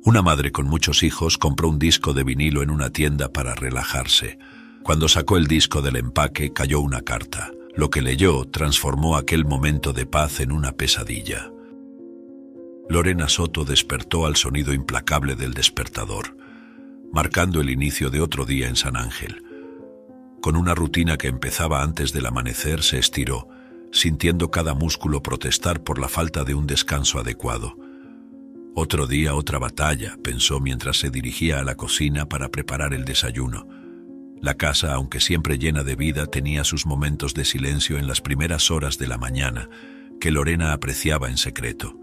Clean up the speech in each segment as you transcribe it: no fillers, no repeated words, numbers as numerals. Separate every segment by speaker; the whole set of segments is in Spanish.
Speaker 1: Una madre con muchos hijos compró un disco de vinilo en una tienda para relajarse. Cuando sacó el disco del empaque, cayó una carta. Lo que leyó transformó aquel momento de paz en una pesadilla. Lorena Soto despertó al sonido implacable del despertador, marcando el inicio de otro día en San Ángel. Con una rutina que empezaba antes del amanecer, se estiró, sintiendo cada músculo protestar por la falta de un descanso adecuado. Otro día, otra batalla, pensó mientras se dirigía a la cocina para preparar el desayuno. La casa, aunque siempre llena de vida, tenía sus momentos de silencio en las primeras horas de la mañana, que Lorena apreciaba en secreto.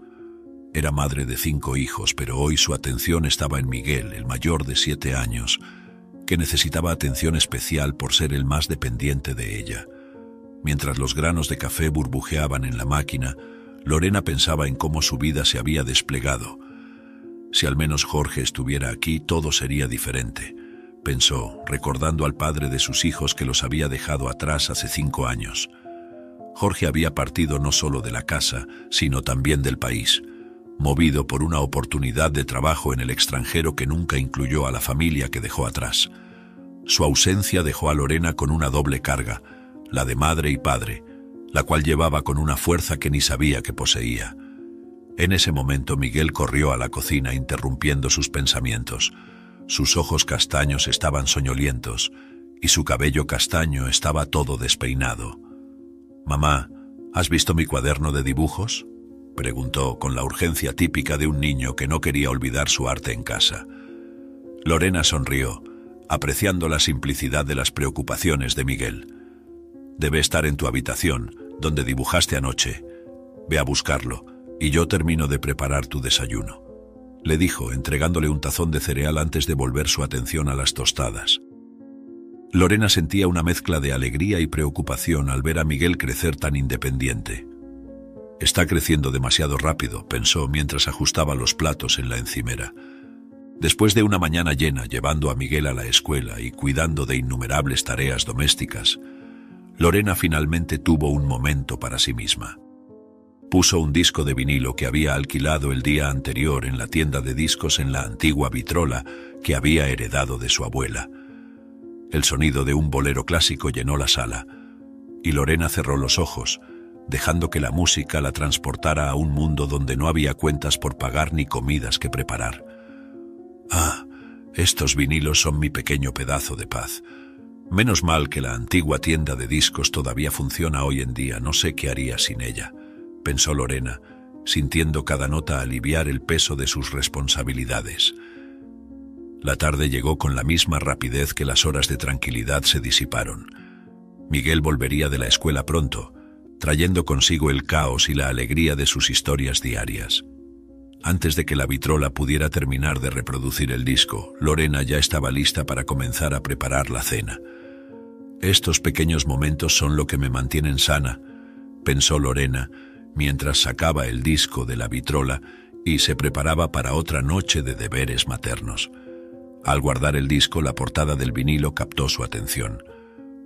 Speaker 1: Era madre de 5 hijos, pero hoy su atención estaba en Miguel, el mayor de 7 años, que necesitaba atención especial por ser el más dependiente de ella. Mientras los granos de café burbujeaban en la máquina, Lorena pensaba en cómo su vida se había desplegado. Si al menos Jorge estuviera aquí, todo sería diferente, pensó, recordando al padre de sus hijos que los había dejado atrás hace 5 años. Jorge había partido no solo de la casa, sino también del país, movido por una oportunidad de trabajo en el extranjero que nunca incluyó a la familia que dejó atrás. Su ausencia dejó a Lorena con una doble carga, la de madre y padre, la cual llevaba con una fuerza que ni sabía que poseía. En ese momento Miguel corrió a la cocina interrumpiendo sus pensamientos. Sus ojos castaños estaban soñolientos y su cabello castaño estaba todo despeinado. «Mamá, ¿has visto mi cuaderno de dibujos?», preguntó con la urgencia típica de un niño que no quería olvidar su arte en casa. Lorena sonrió, apreciando la simplicidad de las preocupaciones de Miguel. «Debe estar en tu habitación, donde dibujaste anoche. Ve a buscarlo, y yo termino de preparar tu desayuno», le dijo, entregándole un tazón de cereal antes de volver su atención a las tostadas. Lorena sentía una mezcla de alegría y preocupación al ver a Miguel crecer tan independiente. «Está creciendo demasiado rápido», pensó mientras ajustaba los platos en la encimera. Después de una mañana llena llevando a Miguel a la escuela y cuidando de innumerables tareas domésticas, Lorena finalmente tuvo un momento para sí misma. Puso un disco de vinilo que había alquilado el día anterior en la tienda de discos en la antigua vitrola que había heredado de su abuela. El sonido de un bolero clásico llenó la sala, y Lorena cerró los ojos, dejando que la música la transportara a un mundo donde no había cuentas por pagar ni comidas que preparar. «Ah, estos vinilos son mi pequeño pedazo de paz. Menos mal que la antigua tienda de discos todavía funciona hoy en día, no sé qué haría sin ella», pensó Lorena, sintiendo cada nota aliviar el peso de sus responsabilidades. La tarde llegó con la misma rapidez que las horas de tranquilidad se disiparon. Miguel volvería de la escuela pronto, trayendo consigo el caos y la alegría de sus historias diarias. Antes de que la vitrola pudiera terminar de reproducir el disco, Lorena ya estaba lista para comenzar a preparar la cena. «Estos pequeños momentos son lo que me mantienen sana», pensó Lorena, mientras sacaba el disco de la vitrola y se preparaba para otra noche de deberes maternos. Al guardar el disco, la portada del vinilo captó su atención.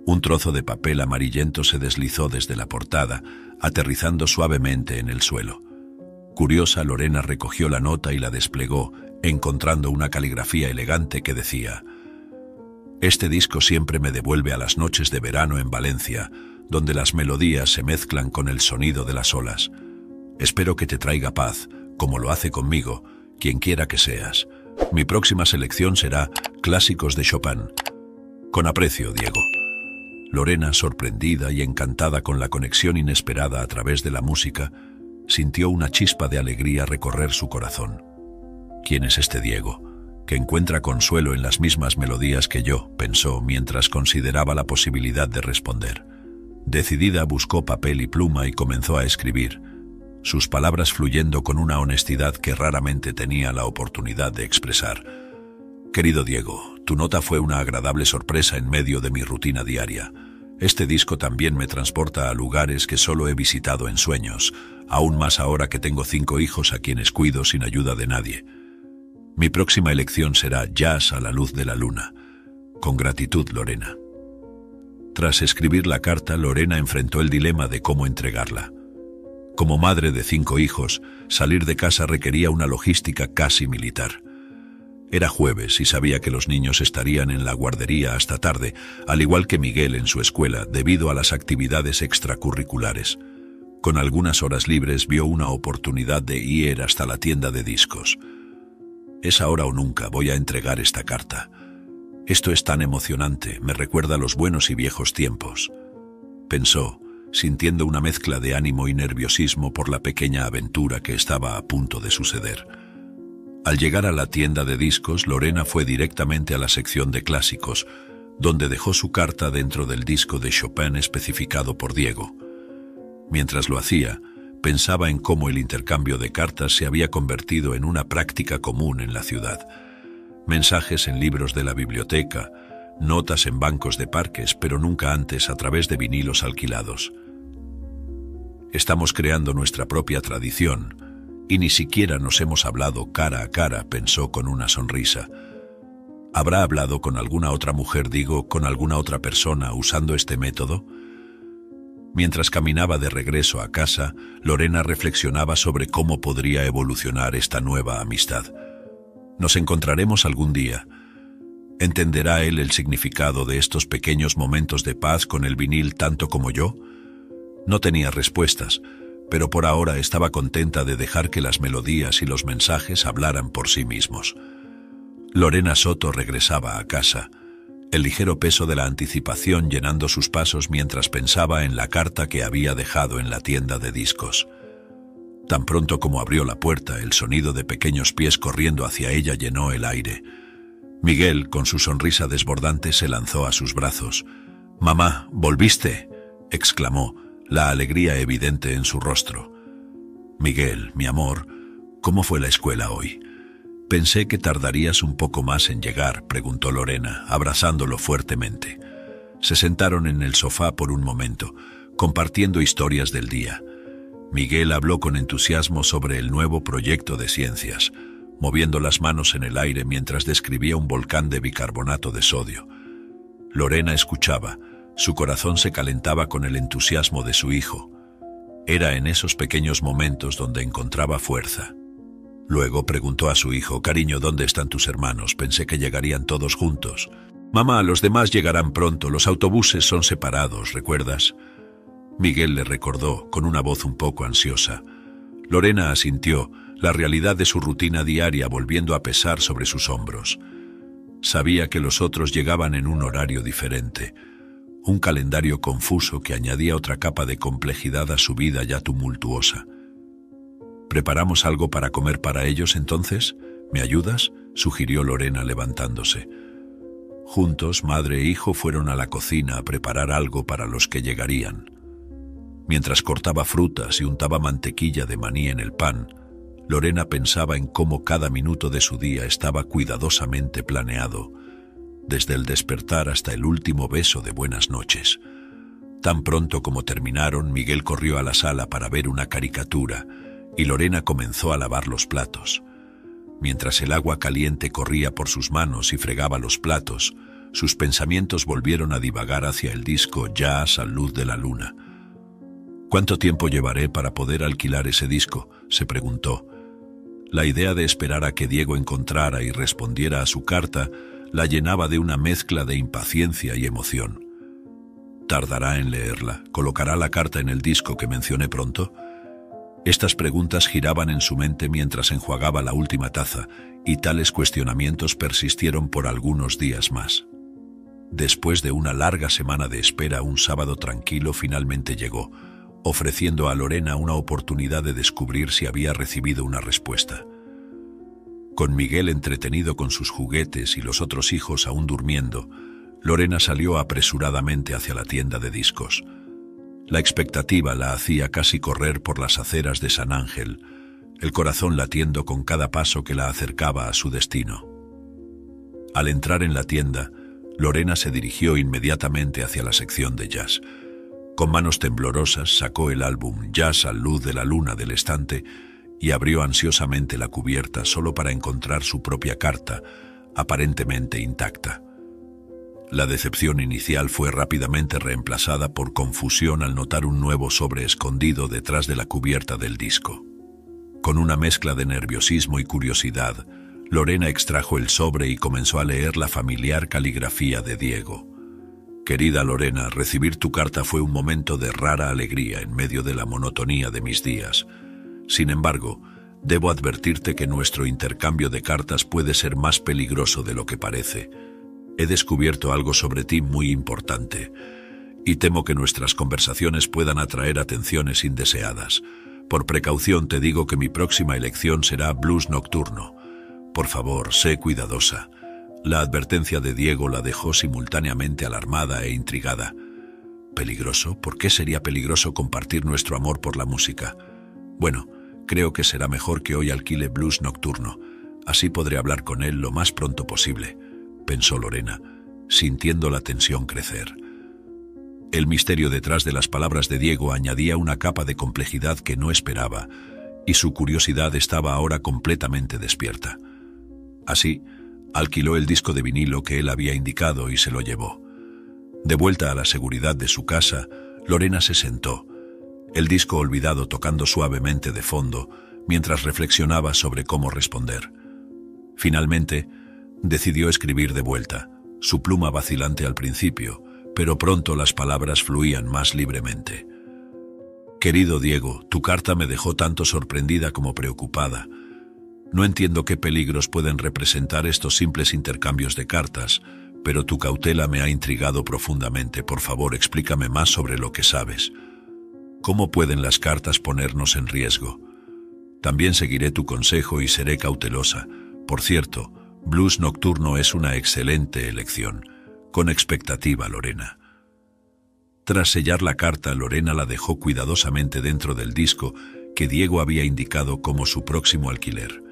Speaker 1: Un trozo de papel amarillento se deslizó desde la portada, aterrizando suavemente en el suelo. Curiosa, Lorena recogió la nota y la desplegó, encontrando una caligrafía elegante que decía: «Este disco siempre me devuelve a las noches de verano en Valencia, donde las melodías se mezclan con el sonido de las olas. Espero que te traiga paz, como lo hace conmigo, quien quiera que seas. Mi próxima selección será clásicos de Chopin. Con aprecio, Diego». Lorena, sorprendida y encantada con la conexión inesperada a través de la música, sintió una chispa de alegría recorrer su corazón. «¿Quién es este Diego, que encuentra consuelo en las mismas melodías que yo?», pensó mientras consideraba la posibilidad de responder. Decidida, buscó papel y pluma y comenzó a escribir, sus palabras fluyendo con una honestidad que raramente tenía la oportunidad de expresar. «Querido Diego, tu nota fue una agradable sorpresa en medio de mi rutina diaria. Este disco también me transporta a lugares que solo he visitado en sueños, aún más ahora que tengo 5 hijos a quienes cuido sin ayuda de nadie. Mi próxima elección será Jazz a la luz de la luna. Con gratitud, Lorena». Tras escribir la carta, Lorena enfrentó el dilema de cómo entregarla. Como madre de 5 hijos, salir de casa requería una logística casi militar. Era jueves y sabía que los niños estarían en la guardería hasta tarde, al igual que Miguel en su escuela, debido a las actividades extracurriculares. Con algunas horas libres vio una oportunidad de ir hasta la tienda de discos. Es ahora o nunca, voy a entregar esta carta. Esto es tan emocionante, me recuerda a los buenos y viejos tiempos, pensó, sintiendo una mezcla de ánimo y nerviosismo por la pequeña aventura que estaba a punto de suceder. Al llegar a la tienda de discos, Lorena fue directamente a la sección de clásicos, donde dejó su carta dentro del disco de Chopin especificado por Diego. Mientras lo hacía, pensaba en cómo el intercambio de cartas se había convertido en una práctica común en la ciudad. Mensajes en libros de la biblioteca, notas en bancos de parques, pero nunca antes a través de vinilos alquilados. Estamos creando nuestra propia tradición, y ni siquiera nos hemos hablado cara a cara, pensó con una sonrisa. ¿Habrá hablado con alguna otra mujer, con alguna otra persona usando este método? Mientras caminaba de regreso a casa, Lorena reflexionaba sobre cómo podría evolucionar esta nueva amistad. ¿Nos encontraremos algún día? ¿Entenderá él el significado de estos pequeños momentos de paz con el vinil tanto como yo? No tenía respuestas, pero por ahora estaba contenta de dejar que las melodías y los mensajes hablaran por sí mismos. Lorena Soto regresaba a casa, el ligero peso de la anticipación llenando sus pasos mientras pensaba en la carta que había dejado en la tienda de discos. Tan pronto como abrió la puerta, el sonido de pequeños pies corriendo hacia ella llenó el aire. Miguel, con su sonrisa desbordante, se lanzó a sus brazos. «Mamá, ¿volviste?», exclamó, la alegría evidente en su rostro. «Miguel, mi amor, ¿cómo fue la escuela hoy? Pensé que tardarías un poco más en llegar», preguntó Lorena, abrazándolo fuertemente. Se sentaron en el sofá por un momento, compartiendo historias del día. Miguel habló con entusiasmo sobre el nuevo proyecto de ciencias, moviendo las manos en el aire mientras describía un volcán de bicarbonato de sodio. Lorena escuchaba. Su corazón se calentaba con el entusiasmo de su hijo. Era en esos pequeños momentos donde encontraba fuerza. Luego preguntó a su hijo: «Cariño, ¿dónde están tus hermanos? Pensé que llegarían todos juntos». «Mamá, los demás llegarán pronto, los autobuses son separados, ¿recuerdas?». Miguel le recordó, con una voz un poco ansiosa. Lorena asintió, la realidad de su rutina diaria volviendo a pesar sobre sus hombros. Sabía que los otros llegaban en un horario diferente. Un calendario confuso que añadía otra capa de complejidad a su vida ya tumultuosa. «¿Preparamos algo para comer para ellos entonces? ¿Me ayudas?», sugirió Lorena levantándose. Juntos, madre e hijo fueron a la cocina a preparar algo para los que llegarían. Mientras cortaba frutas y untaba mantequilla de maní en el pan, Lorena pensaba en cómo cada minuto de su día estaba cuidadosamente planeado, desde el despertar hasta el último beso de buenas noches. Tan pronto como terminaron, Miguel corrió a la sala para ver una caricatura y Lorena comenzó a lavar los platos. Mientras el agua caliente corría por sus manos y fregaba los platos, sus pensamientos volvieron a divagar hacia el disco Jazz a luz de la luna. «¿Cuánto tiempo llevaré para poder alquilar ese disco?», se preguntó. La idea de esperar a que Diego encontrara y respondiera a su carta la llenaba de una mezcla de impaciencia y emoción. ¿Tardará en leerla? ¿Colocará la carta en el disco que mencioné pronto? Estas preguntas giraban en su mente mientras enjuagaba la última taza, y tales cuestionamientos persistieron por algunos días más. Después de una larga semana de espera, un sábado tranquilo finalmente llegó, ofreciendo a Lorena una oportunidad de descubrir si había recibido una respuesta. Con Miguel entretenido con sus juguetes y los otros hijos aún durmiendo, Lorena salió apresuradamente hacia la tienda de discos. La expectativa la hacía casi correr por las aceras de San Ángel, el corazón latiendo con cada paso que la acercaba a su destino. Al entrar en la tienda, Lorena se dirigió inmediatamente hacia la sección de jazz. Con manos temblorosas sacó el álbum Jazz a luz de la luna del estante y abrió ansiosamente la cubierta solo para encontrar su propia carta, aparentemente intacta. La decepción inicial fue rápidamente reemplazada por confusión al notar un nuevo sobre escondido detrás de la cubierta del disco. Con una mezcla de nerviosismo y curiosidad, Lorena extrajo el sobre y comenzó a leer la familiar caligrafía de Diego. Querida Lorena, recibir tu carta fue un momento de rara alegría en medio de la monotonía de mis días. Sin embargo, debo advertirte que nuestro intercambio de cartas puede ser más peligroso de lo que parece. He descubierto algo sobre ti muy importante, y temo que nuestras conversaciones puedan atraer atenciones indeseadas. Por precaución te digo que mi próxima elección será blues nocturno. Por favor, sé cuidadosa. La advertencia de Diego la dejó simultáneamente alarmada e intrigada. ¿Peligroso? ¿Por qué sería peligroso compartir nuestro amor por la música? Bueno, creo que será mejor que hoy alquile blues nocturno. Así podré hablar con él lo más pronto posible, pensó Lorena, sintiendo la tensión crecer. El misterio detrás de las palabras de Diego añadía una capa de complejidad que no esperaba, y su curiosidad estaba ahora completamente despierta. Así, alquiló el disco de vinilo que él había indicado y se lo llevó. De vuelta a la seguridad de su casa, Lorena se sentó, el disco olvidado tocando suavemente de fondo, mientras reflexionaba sobre cómo responder. Finalmente, decidió escribir de vuelta, su pluma vacilante al principio, pero pronto las palabras fluían más libremente. Querido Diego, tu carta me dejó tanto sorprendida como preocupada. No entiendo qué peligros pueden representar estos simples intercambios de cartas, pero tu cautela me ha intrigado profundamente. Por favor, explícame más sobre lo que sabes. ¿Cómo pueden las cartas ponernos en riesgo? También seguiré tu consejo y seré cautelosa. Por cierto, blues nocturno es una excelente elección. Con expectativa, Lorena. Tras sellar la carta, Lorena la dejó cuidadosamente dentro del disco que Diego había indicado como su próximo alquiler.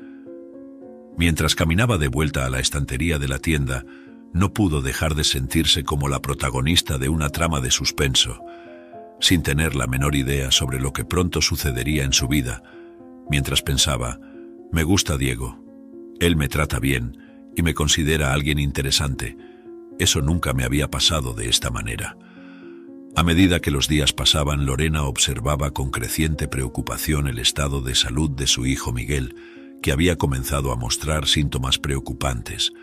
Speaker 1: Mientras caminaba de vuelta a la estantería de la tienda, no pudo dejar de sentirse como la protagonista de una trama de suspenso, sin tener la menor idea sobre lo que pronto sucedería en su vida. Mientras pensaba, me gusta Diego, él me trata bien y me considera alguien interesante. Eso nunca me había pasado de esta manera. A medida que los días pasaban, Lorena observaba con creciente preocupación el estado de salud de su hijo Miguel, que había comenzado a mostrar síntomas preocupantes: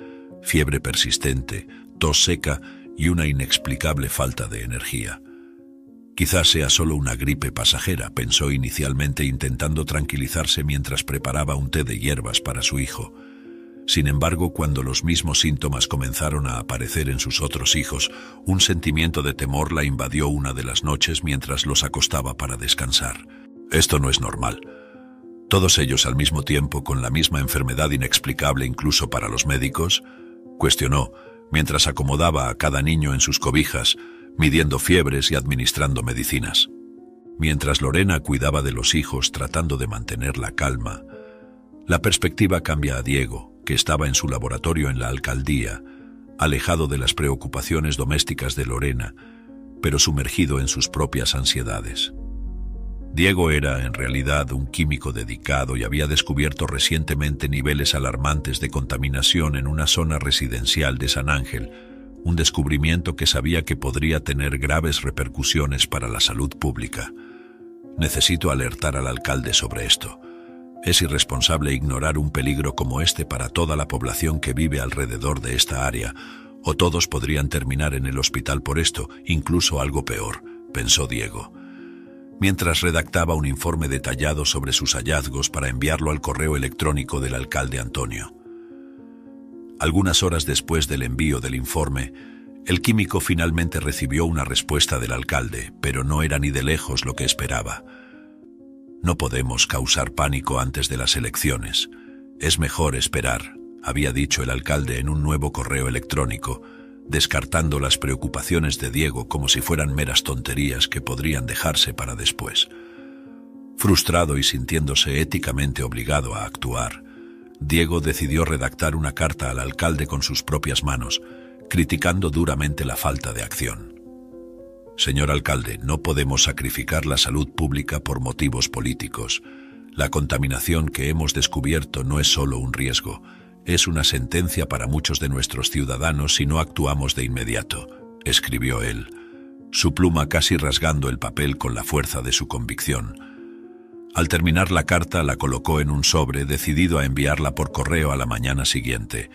Speaker 1: fiebre persistente, tos seca y una inexplicable falta de energía. Quizás sea solo una gripe pasajera, pensó inicialmente, intentando tranquilizarse mientras preparaba un té de hierbas para su hijo. Sin embargo, cuando los mismos síntomas comenzaron a aparecer en sus otros hijos, un sentimiento de temor la invadió una de las noches mientras los acostaba para descansar. Esto no es normal. ¿Todos ellos al mismo tiempo con la misma enfermedad inexplicable incluso para los médicos?, cuestionó, mientras acomodaba a cada niño en sus cobijas, midiendo fiebres y administrando medicinas. Mientras Lorena cuidaba de los hijos tratando de mantener la calma, la perspectiva cambia a Diego, que estaba en su laboratorio en la alcaldía, alejado de las preocupaciones domésticas de Lorena, pero sumergido en sus propias ansiedades. Diego era, en realidad, un químico dedicado y había descubierto recientemente niveles alarmantes de contaminación en una zona residencial de San Ángel, un descubrimiento que sabía que podría tener graves repercusiones para la salud pública. Necesito alertar al alcalde sobre esto. Es irresponsable ignorar un peligro como este para toda la población que vive alrededor de esta área, o todos podrían terminar en el hospital por esto, incluso algo peor, pensó Diego, mientras redactaba un informe detallado sobre sus hallazgos para enviarlo al correo electrónico del alcalde Antonio. Algunas horas después del envío del informe, el químico finalmente recibió una respuesta del alcalde, pero no era ni de lejos lo que esperaba. No podemos causar pánico antes de las elecciones. Es mejor esperar, había dicho el alcalde en un nuevo correo electrónico, descartando las preocupaciones de Diego como si fueran meras tonterías que podrían dejarse para después. Frustrado y sintiéndose éticamente obligado a actuar, Diego decidió redactar una carta al alcalde con sus propias manos, criticando duramente la falta de acción. Señor alcalde, no podemos sacrificar la salud pública por motivos políticos. La contaminación que hemos descubierto no es solo un riesgo, es una sentencia para muchos de nuestros ciudadanos si no actuamos de inmediato, escribió él, su pluma casi rasgando el papel con la fuerza de su convicción. Al terminar la carta la colocó en un sobre, decidido a enviarla por correo a la mañana siguiente.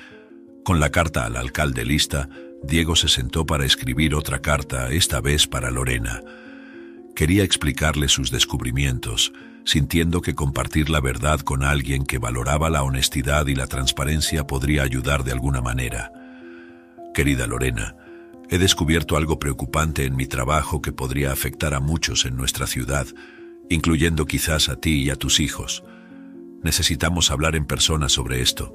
Speaker 1: Con la carta al alcalde lista, Diego se sentó para escribir otra carta, esta vez para Lorena. Quería explicarle sus descubrimientos, sintiendo que compartir la verdad con alguien que valoraba la honestidad y la transparencia podría ayudar de alguna manera. Querida Lorena, he descubierto algo preocupante en mi trabajo que podría afectar a muchos en nuestra ciudad, incluyendo quizás a ti y a tus hijos. Necesitamos hablar en persona sobre esto.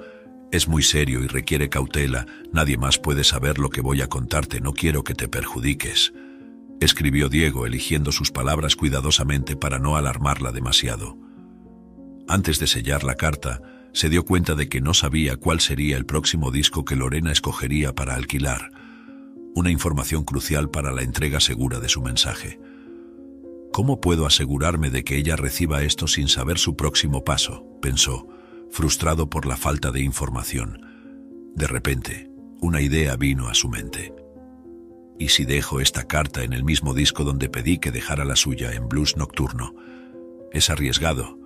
Speaker 1: Es muy serio y requiere cautela. Nadie más puede saber lo que voy a contarte. No quiero que te perjudiques. Escribió Diego, eligiendo sus palabras cuidadosamente para no alarmarla demasiado. Antes de sellar la carta, se dio cuenta de que no sabía cuál sería el próximo disco que Lorena escogería para alquilar. Una información crucial para la entrega segura de su mensaje. ¿Cómo puedo asegurarme de que ella reciba esto sin saber su próximo paso?, pensó, frustrado por la falta de información. De repente, una idea vino a su mente. ¿Y si dejo esta carta en el mismo disco donde pedí que dejara la suya, en Blues Nocturno? Es arriesgado,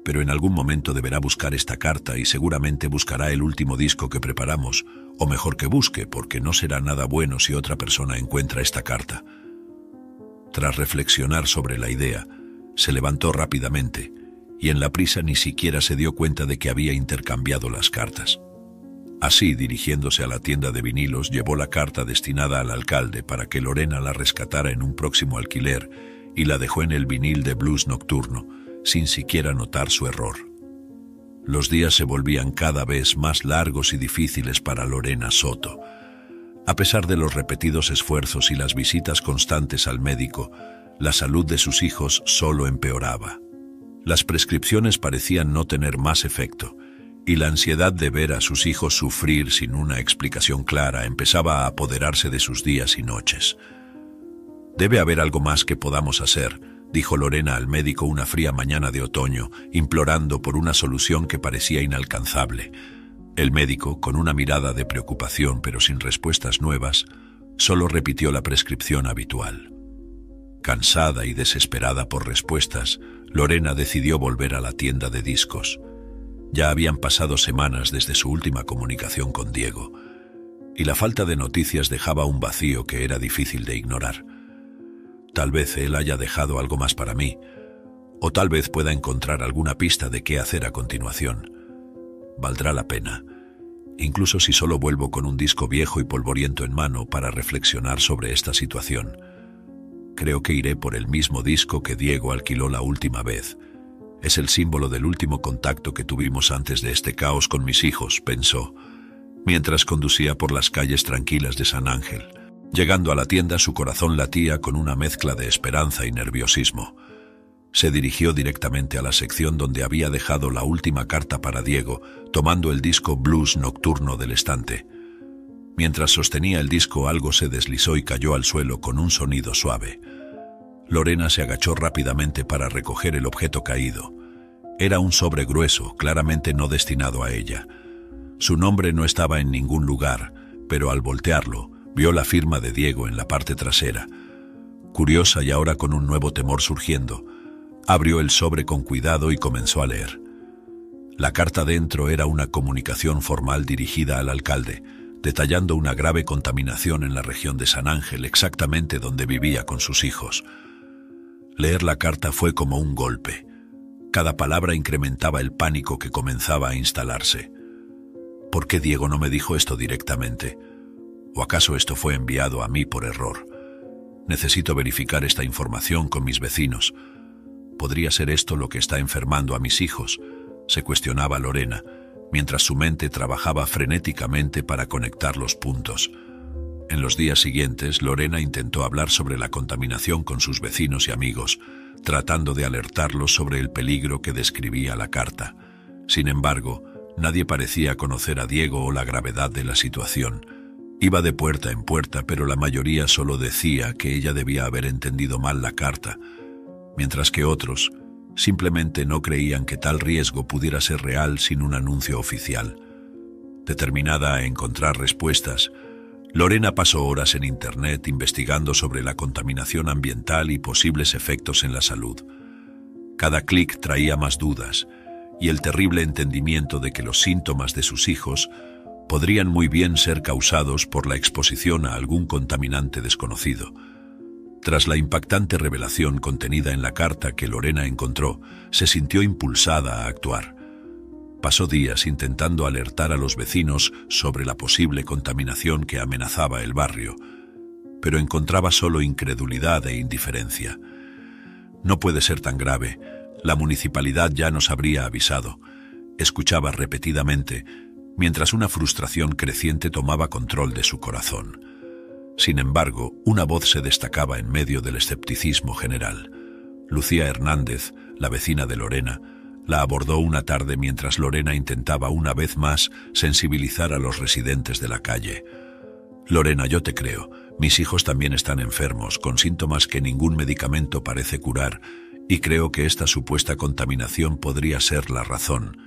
Speaker 1: pero en algún momento deberá buscar esta carta y seguramente buscará el último disco que preparamos, o mejor que busque, porque no será nada bueno si otra persona encuentra esta carta. Tras reflexionar sobre la idea, se levantó rápidamente y en la prisa ni siquiera se dio cuenta de que había intercambiado las cartas. Así, dirigiéndose a la tienda de vinilos, llevó la carta destinada al alcalde para que Lorena la rescatara en un próximo alquiler y la dejó en el vinil de Blues Nocturno, sin siquiera notar su error. Los días se volvían cada vez más largos y difíciles para Lorena Soto. A pesar de los repetidos esfuerzos y las visitas constantes al médico, la salud de sus hijos solo empeoraba. Las prescripciones parecían no tener más efecto, y la ansiedad de ver a sus hijos sufrir sin una explicación clara empezaba a apoderarse de sus días y noches. «Debe haber algo más que podamos hacer», dijo Lorena al médico una fría mañana de otoño, implorando por una solución que parecía inalcanzable. El médico, con una mirada de preocupación pero sin respuestas nuevas, solo repitió la prescripción habitual. Cansada y desesperada por respuestas, Lorena decidió volver a la tienda de discos. Ya habían pasado semanas desde su última comunicación con Diego, y la falta de noticias dejaba un vacío que era difícil de ignorar. Tal vez él haya dejado algo más para mí, o tal vez pueda encontrar alguna pista de qué hacer a continuación. Valdrá la pena, incluso si solo vuelvo con un disco viejo y polvoriento en mano para reflexionar sobre esta situación. Creo que iré por el mismo disco que Diego alquiló la última vez. Es el símbolo del último contacto que tuvimos antes de este caos con mis hijos, pensó, mientras conducía por las calles tranquilas de San Ángel. Llegando a la tienda, su corazón latía con una mezcla de esperanza y nerviosismo. Se dirigió directamente a la sección donde había dejado la última carta para Diego, tomando el disco Blues Nocturno del estante. Mientras sostenía el disco, algo se deslizó y cayó al suelo con un sonido suave. Lorena se agachó rápidamente para recoger el objeto caído. Era un sobre grueso, claramente no destinado a ella. Su nombre no estaba en ningún lugar, pero al voltearlo, vio la firma de Diego en la parte trasera. Curiosa y ahora con un nuevo temor surgiendo, abrió el sobre con cuidado y comenzó a leer. La carta dentro era una comunicación formal dirigida al alcalde, detallando una grave contaminación en la región de San Ángel, exactamente donde vivía con sus hijos. Leer la carta fue como un golpe. Cada palabra incrementaba el pánico que comenzaba a instalarse. ¿Por qué Diego no me dijo esto directamente? ¿O acaso esto fue enviado a mí por error? Necesito verificar esta información con mis vecinos. ¿Podría ser esto lo que está enfermando a mis hijos?, se cuestionaba Lorena, mientras su mente trabajaba frenéticamente para conectar los puntos. En los días siguientes, Lorena intentó hablar sobre la contaminación con sus vecinos y amigos, tratando de alertarlos sobre el peligro que describía la carta. Sin embargo, nadie parecía conocer a Diego o la gravedad de la situación. Iba de puerta en puerta, pero la mayoría solo decía que ella debía haber entendido mal la carta, mientras que otros simplemente no creían que tal riesgo pudiera ser real sin un anuncio oficial. Determinada a encontrar respuestas, Lorena pasó horas en Internet investigando sobre la contaminación ambiental y posibles efectos en la salud. Cada clic traía más dudas, y el terrible entendimiento de que los síntomas de sus hijos podrían muy bien ser causados por la exposición a algún contaminante desconocido. Tras la impactante revelación contenida en la carta que Lorena encontró, se sintió impulsada a actuar. Pasó días intentando alertar a los vecinos sobre la posible contaminación que amenazaba el barrio, pero encontraba solo incredulidad e indiferencia. No puede ser tan grave, la municipalidad ya nos habría avisado, escuchaba repetidamente, mientras una frustración creciente tomaba control de su corazón. Sin embargo, una voz se destacaba en medio del escepticismo general. Lucía Hernández, la vecina de Lorena, la abordó una tarde mientras Lorena intentaba una vez más sensibilizar a los residentes de la calle. «Lorena, yo te creo. Mis hijos también están enfermos, con síntomas que ningún medicamento parece curar, y creo que esta supuesta contaminación podría ser la razón»,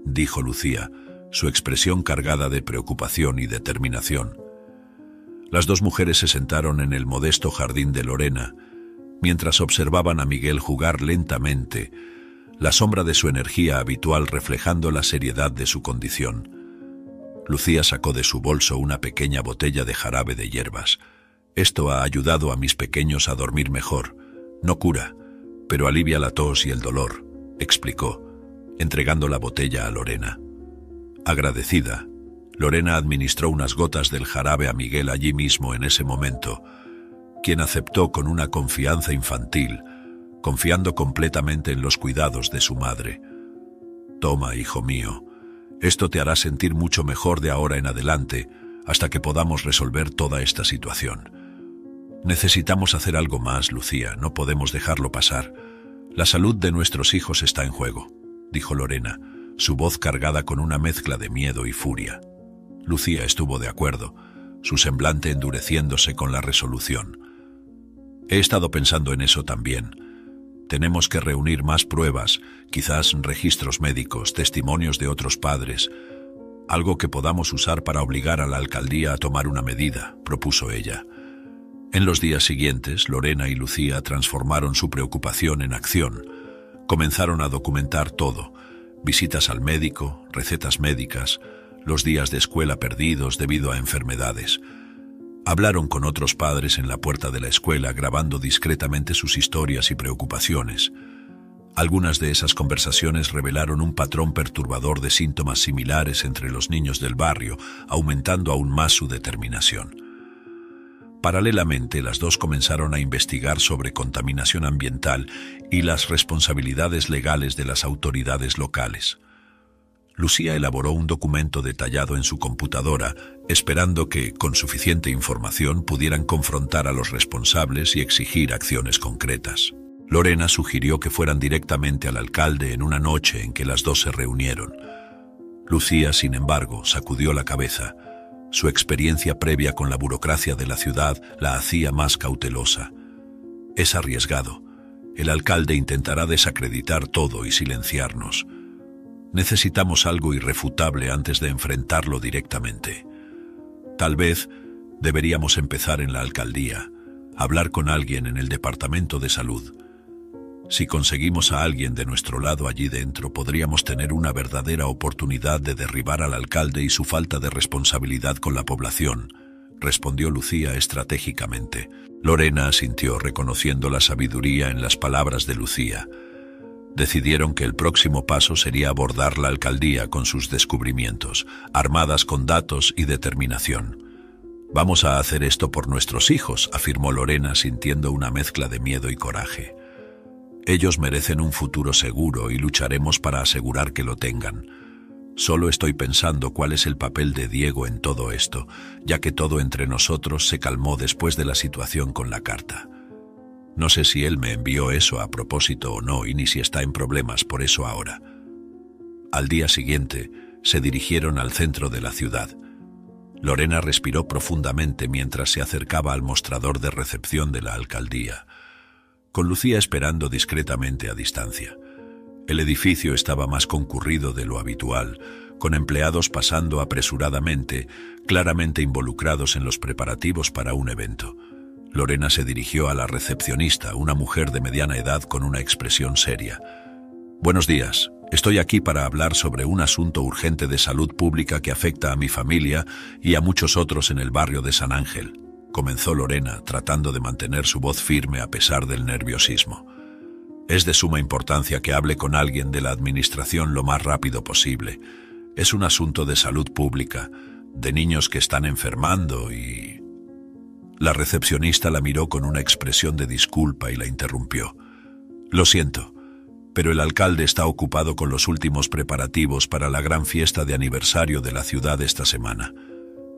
Speaker 1: dijo Lucía, su expresión cargada de preocupación y determinación. Las dos mujeres se sentaron en el modesto jardín de Lorena, mientras observaban a Miguel jugar lentamente, la sombra de su energía habitual reflejando la seriedad de su condición. Lucía sacó de su bolso una pequeña botella de jarabe de hierbas. «Esto ha ayudado a mis pequeños a dormir mejor. No cura, pero alivia la tos y el dolor», explicó, entregando la botella a Lorena. Agradecida, Lorena administró unas gotas del jarabe a Miguel allí mismo en ese momento, quien aceptó con una confianza infantil, confiando completamente en los cuidados de su madre. «Toma, hijo mío, esto te hará sentir mucho mejor de ahora en adelante, hasta que podamos resolver toda esta situación. Necesitamos hacer algo más, Lucía, no podemos dejarlo pasar. La salud de nuestros hijos está en juego», dijo Lorena, su voz cargada con una mezcla de miedo y furia. Lucía estuvo de acuerdo, su semblante endureciéndose con la resolución. «He estado pensando en eso también. Tenemos que reunir más pruebas, quizás registros médicos, testimonios de otros padres, algo que podamos usar para obligar a la alcaldía a tomar una medida», propuso ella. En los días siguientes, Lorena y Lucía transformaron su preocupación en acción. Comenzaron a documentar todo: visitas al médico, recetas médicas, los días de escuela perdidos debido a enfermedades. Hablaron con otros padres en la puerta de la escuela, grabando discretamente sus historias y preocupaciones. Algunas de esas conversaciones revelaron un patrón perturbador de síntomas similares entre los niños del barrio, aumentando aún más su determinación. Paralelamente, las dos comenzaron a investigar sobre contaminación ambiental y las responsabilidades legales de las autoridades locales. Lucía elaboró un documento detallado en su computadora, esperando que, con suficiente información, pudieran confrontar a los responsables y exigir acciones concretas. Lorena sugirió que fueran directamente al alcalde en una noche en que las dos se reunieron. Lucía, sin embargo, sacudió la cabeza. Su experiencia previa con la burocracia de la ciudad la hacía más cautelosa. «Es arriesgado. El alcalde intentará desacreditar todo y silenciarnos. Necesitamos algo irrefutable antes de enfrentarlo directamente. Tal vez deberíamos empezar en la alcaldía, hablar con alguien en el departamento de salud. Si conseguimos a alguien de nuestro lado allí dentro, podríamos tener una verdadera oportunidad de derribar al alcalde y su falta de responsabilidad con la población», respondió Lucía estratégicamente. Lorena asintió, reconociendo la sabiduría en las palabras de Lucía. Decidieron que el próximo paso sería abordar la alcaldía con sus descubrimientos, armadas con datos y determinación. «Vamos a hacer esto por nuestros hijos», afirmó Lorena, sintiendo una mezcla de miedo y coraje. «Ellos merecen un futuro seguro y lucharemos para asegurar que lo tengan. Solo estoy pensando cuál es el papel de Diego en todo esto, ya que todo entre nosotros se calmó después de la situación con la carta. No sé si él me envió eso a propósito o no, y ni si está en problemas por eso ahora». Al día siguiente, se dirigieron al centro de la ciudad. Lorena respiró profundamente mientras se acercaba al mostrador de recepción de la alcaldía, con Lucía esperando discretamente a distancia. El edificio estaba más concurrido de lo habitual, con empleados pasando apresuradamente, claramente involucrados en los preparativos para un evento. Lorena se dirigió a la recepcionista, una mujer de mediana edad con una expresión seria. Buenos días. Estoy aquí para hablar sobre un asunto urgente de salud pública que afecta a mi familia y a muchos otros en el barrio de San Ángel, comenzó Lorena, tratando de mantener su voz firme a pesar del nerviosismo. Es de suma importancia que hable con alguien de la administración lo más rápido posible. Es un asunto de salud pública, de niños que están enfermando y... La recepcionista la miró con una expresión de disculpa y la interrumpió. Lo siento, pero el alcalde está ocupado con los últimos preparativos para la gran fiesta de aniversario de la ciudad esta semana.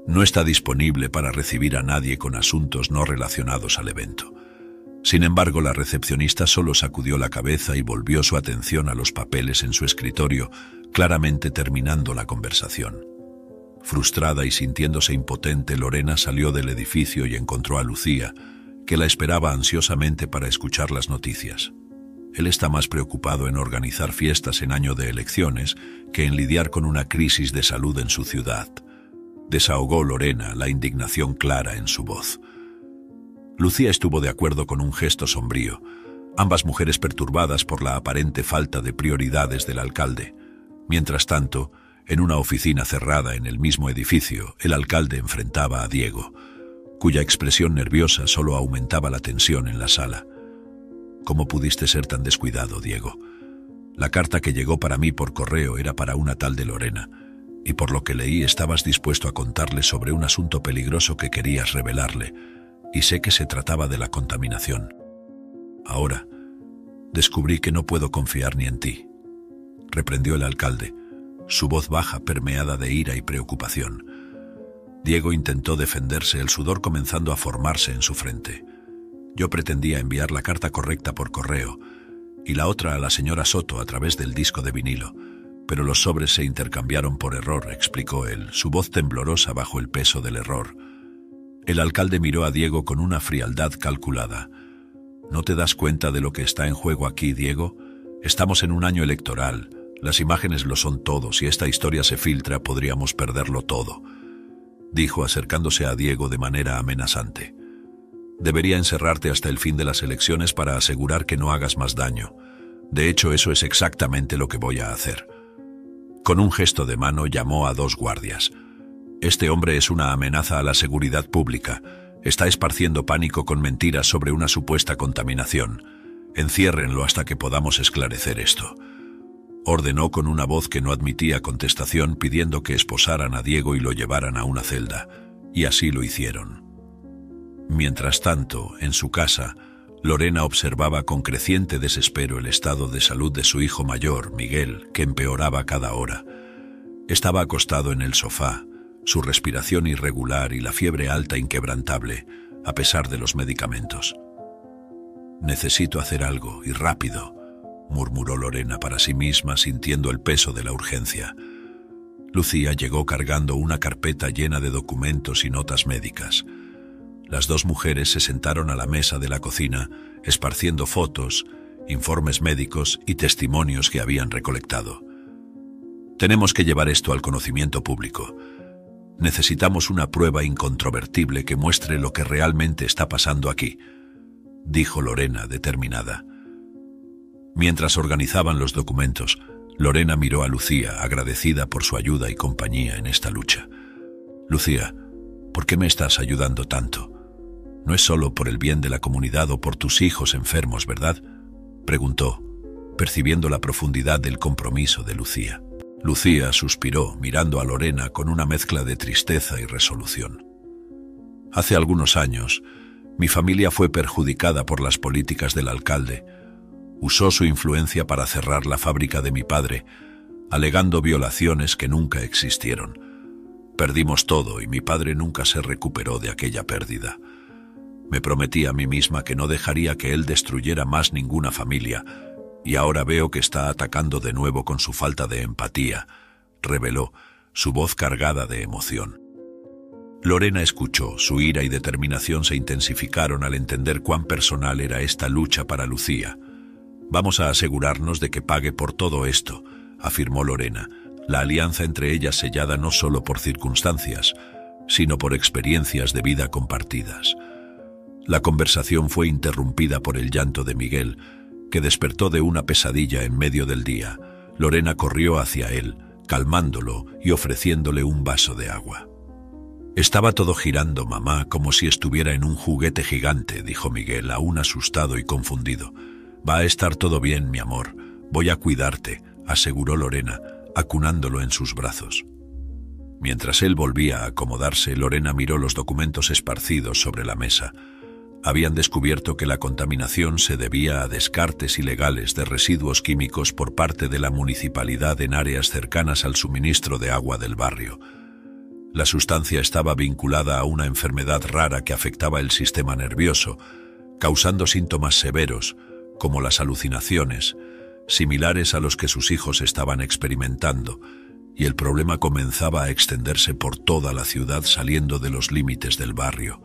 Speaker 1: No está disponible para recibir a nadie con asuntos no relacionados al evento. Sin embargo, la recepcionista solo sacudió la cabeza y volvió su atención a los papeles en su escritorio, claramente terminando la conversación. Frustrada y sintiéndose impotente, Lorena salió del edificio y encontró a Lucía, que la esperaba ansiosamente para escuchar las noticias. Él está más preocupado en organizar fiestas en año de elecciones que en lidiar con una crisis de salud en su ciudad. Desahogó Lorena, la indignación clara en su voz. Lucía estuvo de acuerdo con un gesto sombrío, ambas mujeres perturbadas por la aparente falta de prioridades del alcalde. Mientras tanto, en una oficina cerrada en el mismo edificio, el alcalde enfrentaba a Diego, cuya expresión nerviosa solo aumentaba la tensión en la sala. ¿Cómo pudiste ser tan descuidado, Diego? La carta que llegó para mí por correo era para una tal de Lorena, y por lo que leí estabas dispuesto a contarle sobre un asunto peligroso que querías revelarle, y sé que se trataba de la contaminación. Ahora, descubrí que no puedo confiar ni en ti, reprendió el alcalde, su voz baja permeada de ira y preocupación. Diego intentó defenderse, el sudor comenzando a formarse en su frente. Yo pretendía enviar la carta correcta por correo y la otra a la señora Soto a través del disco de vinilo, pero los sobres se intercambiaron por error, explicó él, su voz temblorosa bajo el peso del error. El alcalde miró a Diego con una frialdad calculada. ¿No te das cuenta de lo que está en juego aquí, Diego? Estamos en un año electoral. Las imágenes lo son todo. Si esta historia se filtra, podríamos perderlo todo, dijo acercándose a Diego de manera amenazante. Debería encerrarte hasta el fin de las elecciones para asegurar que no hagas más daño. De hecho, eso es exactamente lo que voy a hacer. Con un gesto de mano llamó a 2 guardias. Este hombre es una amenaza a la seguridad pública. Está esparciendo pánico con mentiras sobre una supuesta contaminación. Enciérrenlo hasta que podamos esclarecer esto. Ordenó con una voz que no admitía contestación, pidiendo que esposaran a Diego y lo llevaran a una celda, y así lo hicieron. Mientras tanto, en su casa, Lorena observaba con creciente desespero el estado de salud de su hijo mayor, Miguel, que empeoraba cada hora. Estaba acostado en el sofá, su respiración irregular y la fiebre alta inquebrantable, a pesar de los medicamentos. «Necesito hacer algo, y rápido», murmuró Lorena para sí misma, sintiendo el peso de la urgencia. Lucía llegó cargando una carpeta llena de documentos y notas médicas. Las 2 mujeres se sentaron a la mesa de la cocina, esparciendo fotos, informes médicos y testimonios que habían recolectado. «Tenemos que llevar esto al conocimiento público. Necesitamos una prueba incontrovertible que muestre lo que realmente está pasando aquí», dijo Lorena, determinada. Mientras organizaban los documentos, Lorena miró a Lucía, agradecida por su ayuda y compañía en esta lucha. «Lucía, ¿por qué me estás ayudando tanto? No es solo por el bien de la comunidad o por tus hijos enfermos, ¿verdad?», preguntó, percibiendo la profundidad del compromiso de Lucía. Lucía suspiró, mirando a Lorena con una mezcla de tristeza y resolución. «Hace algunos años, mi familia fue perjudicada por las políticas del alcalde. Usó su influencia para cerrar la fábrica de mi padre, alegando violaciones que nunca existieron. Perdimos todo y mi padre nunca se recuperó de aquella pérdida. Me prometí a mí misma que no dejaría que él destruyera más ninguna familia, y ahora veo que está atacando de nuevo con su falta de empatía», reveló, su voz cargada de emoción. Lorena escuchó, su ira y determinación se intensificaron al entender cuán personal era esta lucha para Lucía. «Vamos a asegurarnos de que pague por todo esto», afirmó Lorena, la alianza entre ellas sellada no solo por circunstancias, sino por experiencias de vida compartidas. La conversación fue interrumpida por el llanto de Miguel, que despertó de una pesadilla en medio del día. Lorena corrió hacia él, calmándolo y ofreciéndole un vaso de agua. «Estaba todo girando, mamá, como si estuviera en un juguete gigante», dijo Miguel, aún asustado y confundido. «Va a estar todo bien, mi amor. Voy a cuidarte», aseguró Lorena, acunándolo en sus brazos. Mientras él volvía a acomodarse, Lorena miró los documentos esparcidos sobre la mesa. Habían descubierto que la contaminación se debía a descartes ilegales de residuos químicos por parte de la municipalidad en áreas cercanas al suministro de agua del barrio. La sustancia estaba vinculada a una enfermedad rara que afectaba el sistema nervioso, causando síntomas severos, como las alucinaciones, similares a los que sus hijos estaban experimentando, y el problema comenzaba a extenderse por toda la ciudad, saliendo de los límites del barrio.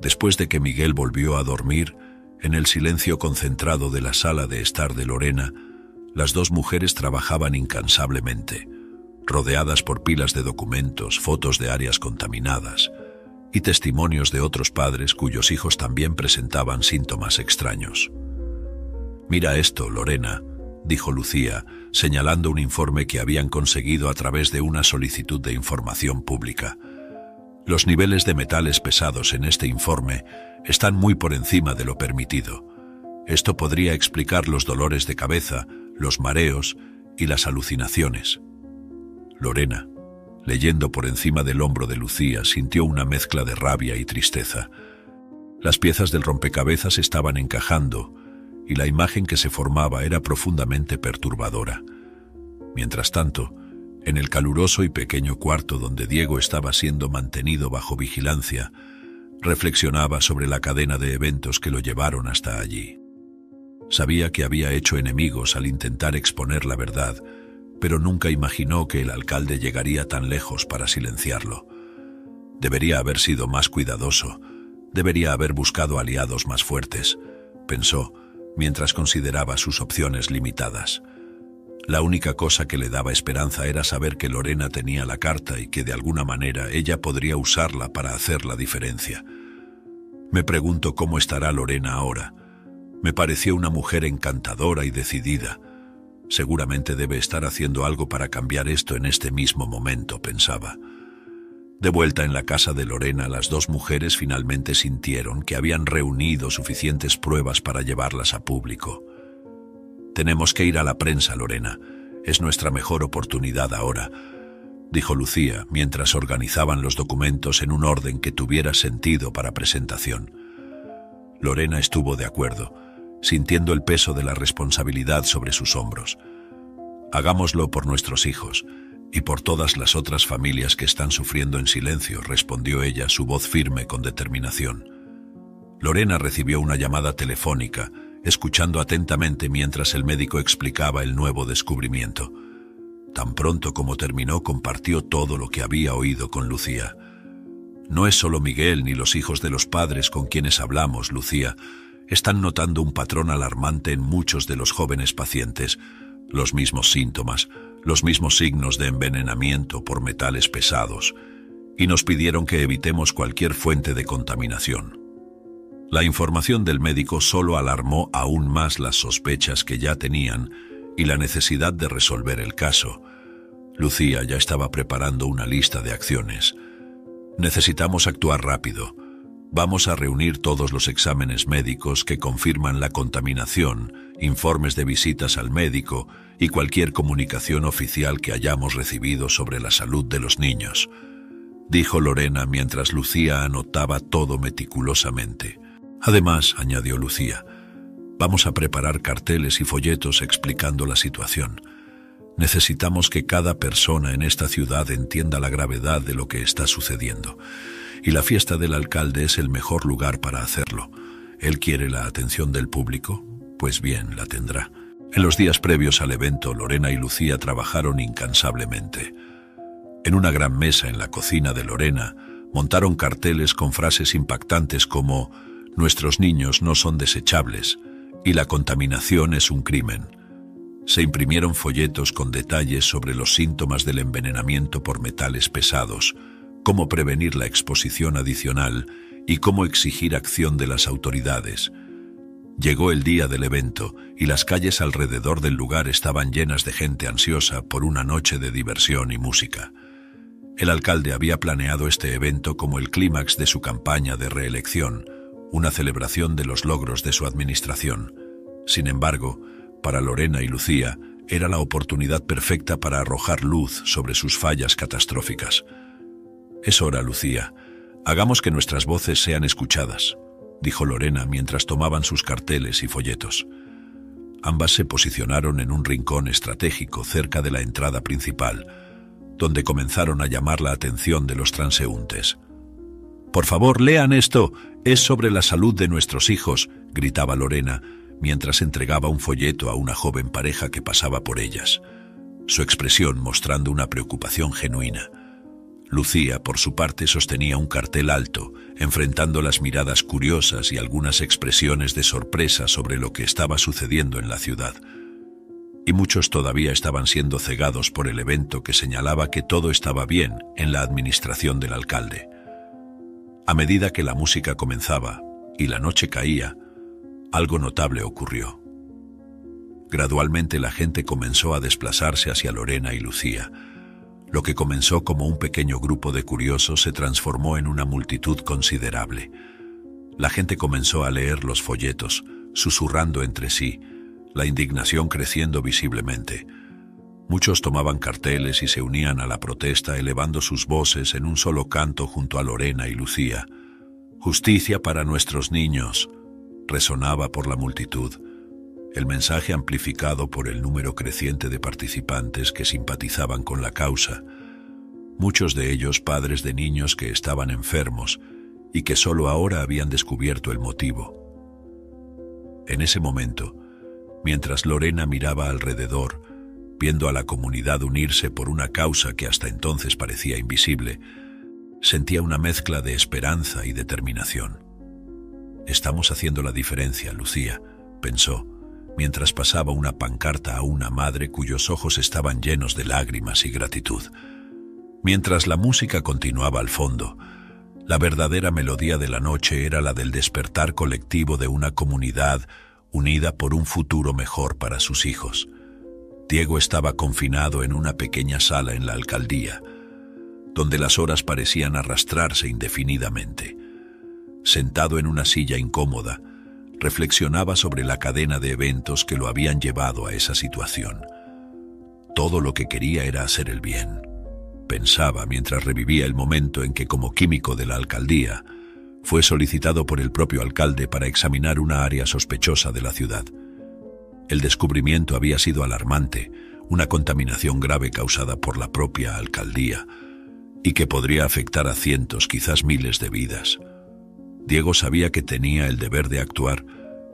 Speaker 1: Después de que Miguel volvió a dormir, en el silencio concentrado de la sala de estar de Lorena, las dos mujeres trabajaban incansablemente, rodeadas por pilas de documentos, fotos de áreas contaminadas y testimonios de otros padres cuyos hijos también presentaban síntomas extraños. «Mira esto, Lorena», dijo Lucía, señalando un informe que habían conseguido a través de una solicitud de información pública. «Los niveles de metales pesados en este informe están muy por encima de lo permitido. Esto podría explicar los dolores de cabeza, los mareos y las alucinaciones». Lorena, leyendo por encima del hombro de Lucía, sintió una mezcla de rabia y tristeza. Las piezas del rompecabezas estaban encajando y la imagen que se formaba era profundamente perturbadora. Mientras tanto, en el caluroso y pequeño cuarto donde Diego estaba siendo mantenido bajo vigilancia, reflexionaba sobre la cadena de eventos que lo llevaron hasta allí. Sabía que había hecho enemigos al intentar exponer la verdad, pero nunca imaginó que el alcalde llegaría tan lejos para silenciarlo. Debería haber sido más cuidadoso, debería haber buscado aliados más fuertes, pensó, mientras consideraba sus opciones limitadas. La única cosa que le daba esperanza era saber que Lorena tenía la carta y que de alguna manera ella podría usarla para hacer la diferencia. Me pregunto cómo estará Lorena ahora. Me pareció una mujer encantadora y decidida. Seguramente debe estar haciendo algo para cambiar esto en este mismo momento, pensaba. De vuelta en la casa de Lorena, las dos mujeres finalmente sintieron que habían reunido suficientes pruebas para llevarlas a público. «Tenemos que ir a la prensa, Lorena. Es nuestra mejor oportunidad ahora», dijo Lucía, mientras organizaban los documentos en un orden que tuviera sentido para presentación. Lorena estuvo de acuerdo, sintiendo el peso de la responsabilidad sobre sus hombros. «Hagámoslo por nuestros hijos y por todas las otras familias que están sufriendo en silencio», respondió ella, su voz firme con determinación. Lorena recibió una llamada telefónica, escuchando atentamente mientras el médico explicaba el nuevo descubrimiento. Tan pronto como terminó, compartió todo lo que había oído con Lucía. «No es solo Miguel ni los hijos de los padres con quienes hablamos, Lucía. Están notando un patrón alarmante en muchos de los jóvenes pacientes. Los mismos síntomas, los mismos signos de envenenamiento por metales pesados. Y nos pidieron que evitemos cualquier fuente de contaminación». La información del médico solo alarmó aún más las sospechas que ya tenían y la necesidad de resolver el caso. Lucía ya estaba preparando una lista de acciones. «Necesitamos actuar rápido. Vamos a reunir todos los exámenes médicos que confirman la contaminación, informes de visitas al médico y cualquier comunicación oficial que hayamos recibido sobre la salud de los niños», dijo Lorena mientras Lucía anotaba todo meticulosamente. «Además», añadió Lucía, «vamos a preparar carteles y folletos explicando la situación. Necesitamos que cada persona en esta ciudad entienda la gravedad de lo que está sucediendo. Y la fiesta del alcalde es el mejor lugar para hacerlo. Él quiere la atención del público, pues bien, la tendrá». En los días previos al evento, Lorena y Lucía trabajaron incansablemente. En una gran mesa en la cocina de Lorena, montaron carteles con frases impactantes como «Nuestros niños no son desechables» y «La contaminación es un crimen». Se imprimieron folletos con detalles sobre los síntomas del envenenamiento por metales pesados, cómo prevenir la exposición adicional y cómo exigir acción de las autoridades. Llegó el día del evento y las calles alrededor del lugar estaban llenas de gente ansiosa por una noche de diversión y música. El alcalde había planeado este evento como el clímax de su campaña de reelección, una celebración de los logros de su administración. Sin embargo, para Lorena y Lucía, era la oportunidad perfecta para arrojar luz sobre sus fallas catastróficas. «Es hora, Lucía. Hagamos que nuestras voces sean escuchadas», dijo Lorena mientras tomaban sus carteles y folletos. Ambas se posicionaron en un rincón estratégico cerca de la entrada principal, donde comenzaron a llamar la atención de los transeúntes. «Por favor, lean esto. Es sobre la salud de nuestros hijos», gritaba Lorena, mientras entregaba un folleto a una joven pareja que pasaba por ellas, su expresión mostrando una preocupación genuina. Lucía, por su parte, sostenía un cartel alto, enfrentando las miradas curiosas y algunas expresiones de sorpresa sobre lo que estaba sucediendo en la ciudad. Y muchos todavía estaban siendo cegados por el evento que señalaba que todo estaba bien en la administración del alcalde. A medida que la música comenzaba y la noche caía, algo notable ocurrió. Gradualmente la gente comenzó a desplazarse hacia Lorena y Lucía. Lo que comenzó como un pequeño grupo de curiosos se transformó en una multitud considerable. La gente comenzó a leer los folletos, susurrando entre sí, la indignación creciendo visiblemente. Muchos tomaban carteles y se unían a la protesta elevando sus voces en un solo canto junto a Lorena y Lucía. «Justicia para nuestros niños», resonaba por la multitud. El mensaje amplificado por el número creciente de participantes que simpatizaban con la causa, muchos de ellos padres de niños que estaban enfermos y que solo ahora habían descubierto el motivo. En ese momento, mientras Lorena miraba alrededor, viendo a la comunidad unirse por una causa que hasta entonces parecía invisible, sentía una mezcla de esperanza y determinación. «Estamos haciendo la diferencia, Lucía», pensó, mientras pasaba una pancarta a una madre cuyos ojos estaban llenos de lágrimas y gratitud. Mientras la música continuaba al fondo, la verdadera melodía de la noche era la del despertar colectivo de una comunidad unida por un futuro mejor para sus hijos. Diego estaba confinado en una pequeña sala en la alcaldía, donde las horas parecían arrastrarse indefinidamente. Sentado en una silla incómoda, reflexionaba sobre la cadena de eventos que lo habían llevado a esa situación. Todo lo que quería era hacer el bien, pensaba mientras revivía el momento en que, como químico de la alcaldía, fue solicitado por el propio alcalde para examinar una área sospechosa de la ciudad. El descubrimiento había sido alarmante, una contaminación grave causada por la propia alcaldía, y que podría afectar a cientos, quizás miles de vidas. Diego sabía que tenía el deber de actuar,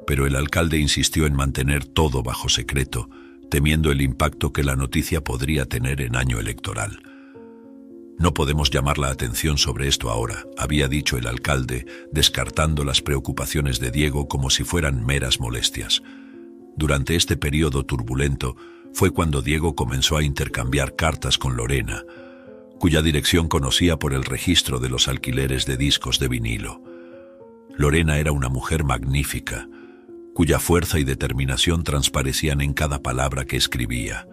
Speaker 1: pero el alcalde insistió en mantener todo bajo secreto, temiendo el impacto que la noticia podría tener en año electoral. «No podemos llamar la atención sobre esto ahora», había dicho el alcalde, descartando las preocupaciones de Diego como si fueran meras molestias. Durante este periodo turbulento fue cuando Diego comenzó a intercambiar cartas con Lorena, cuya dirección conocía por el registro de los alquileres de discos de vinilo. Lorena era una mujer magnífica, cuya fuerza y determinación transparecían en cada palabra que escribía.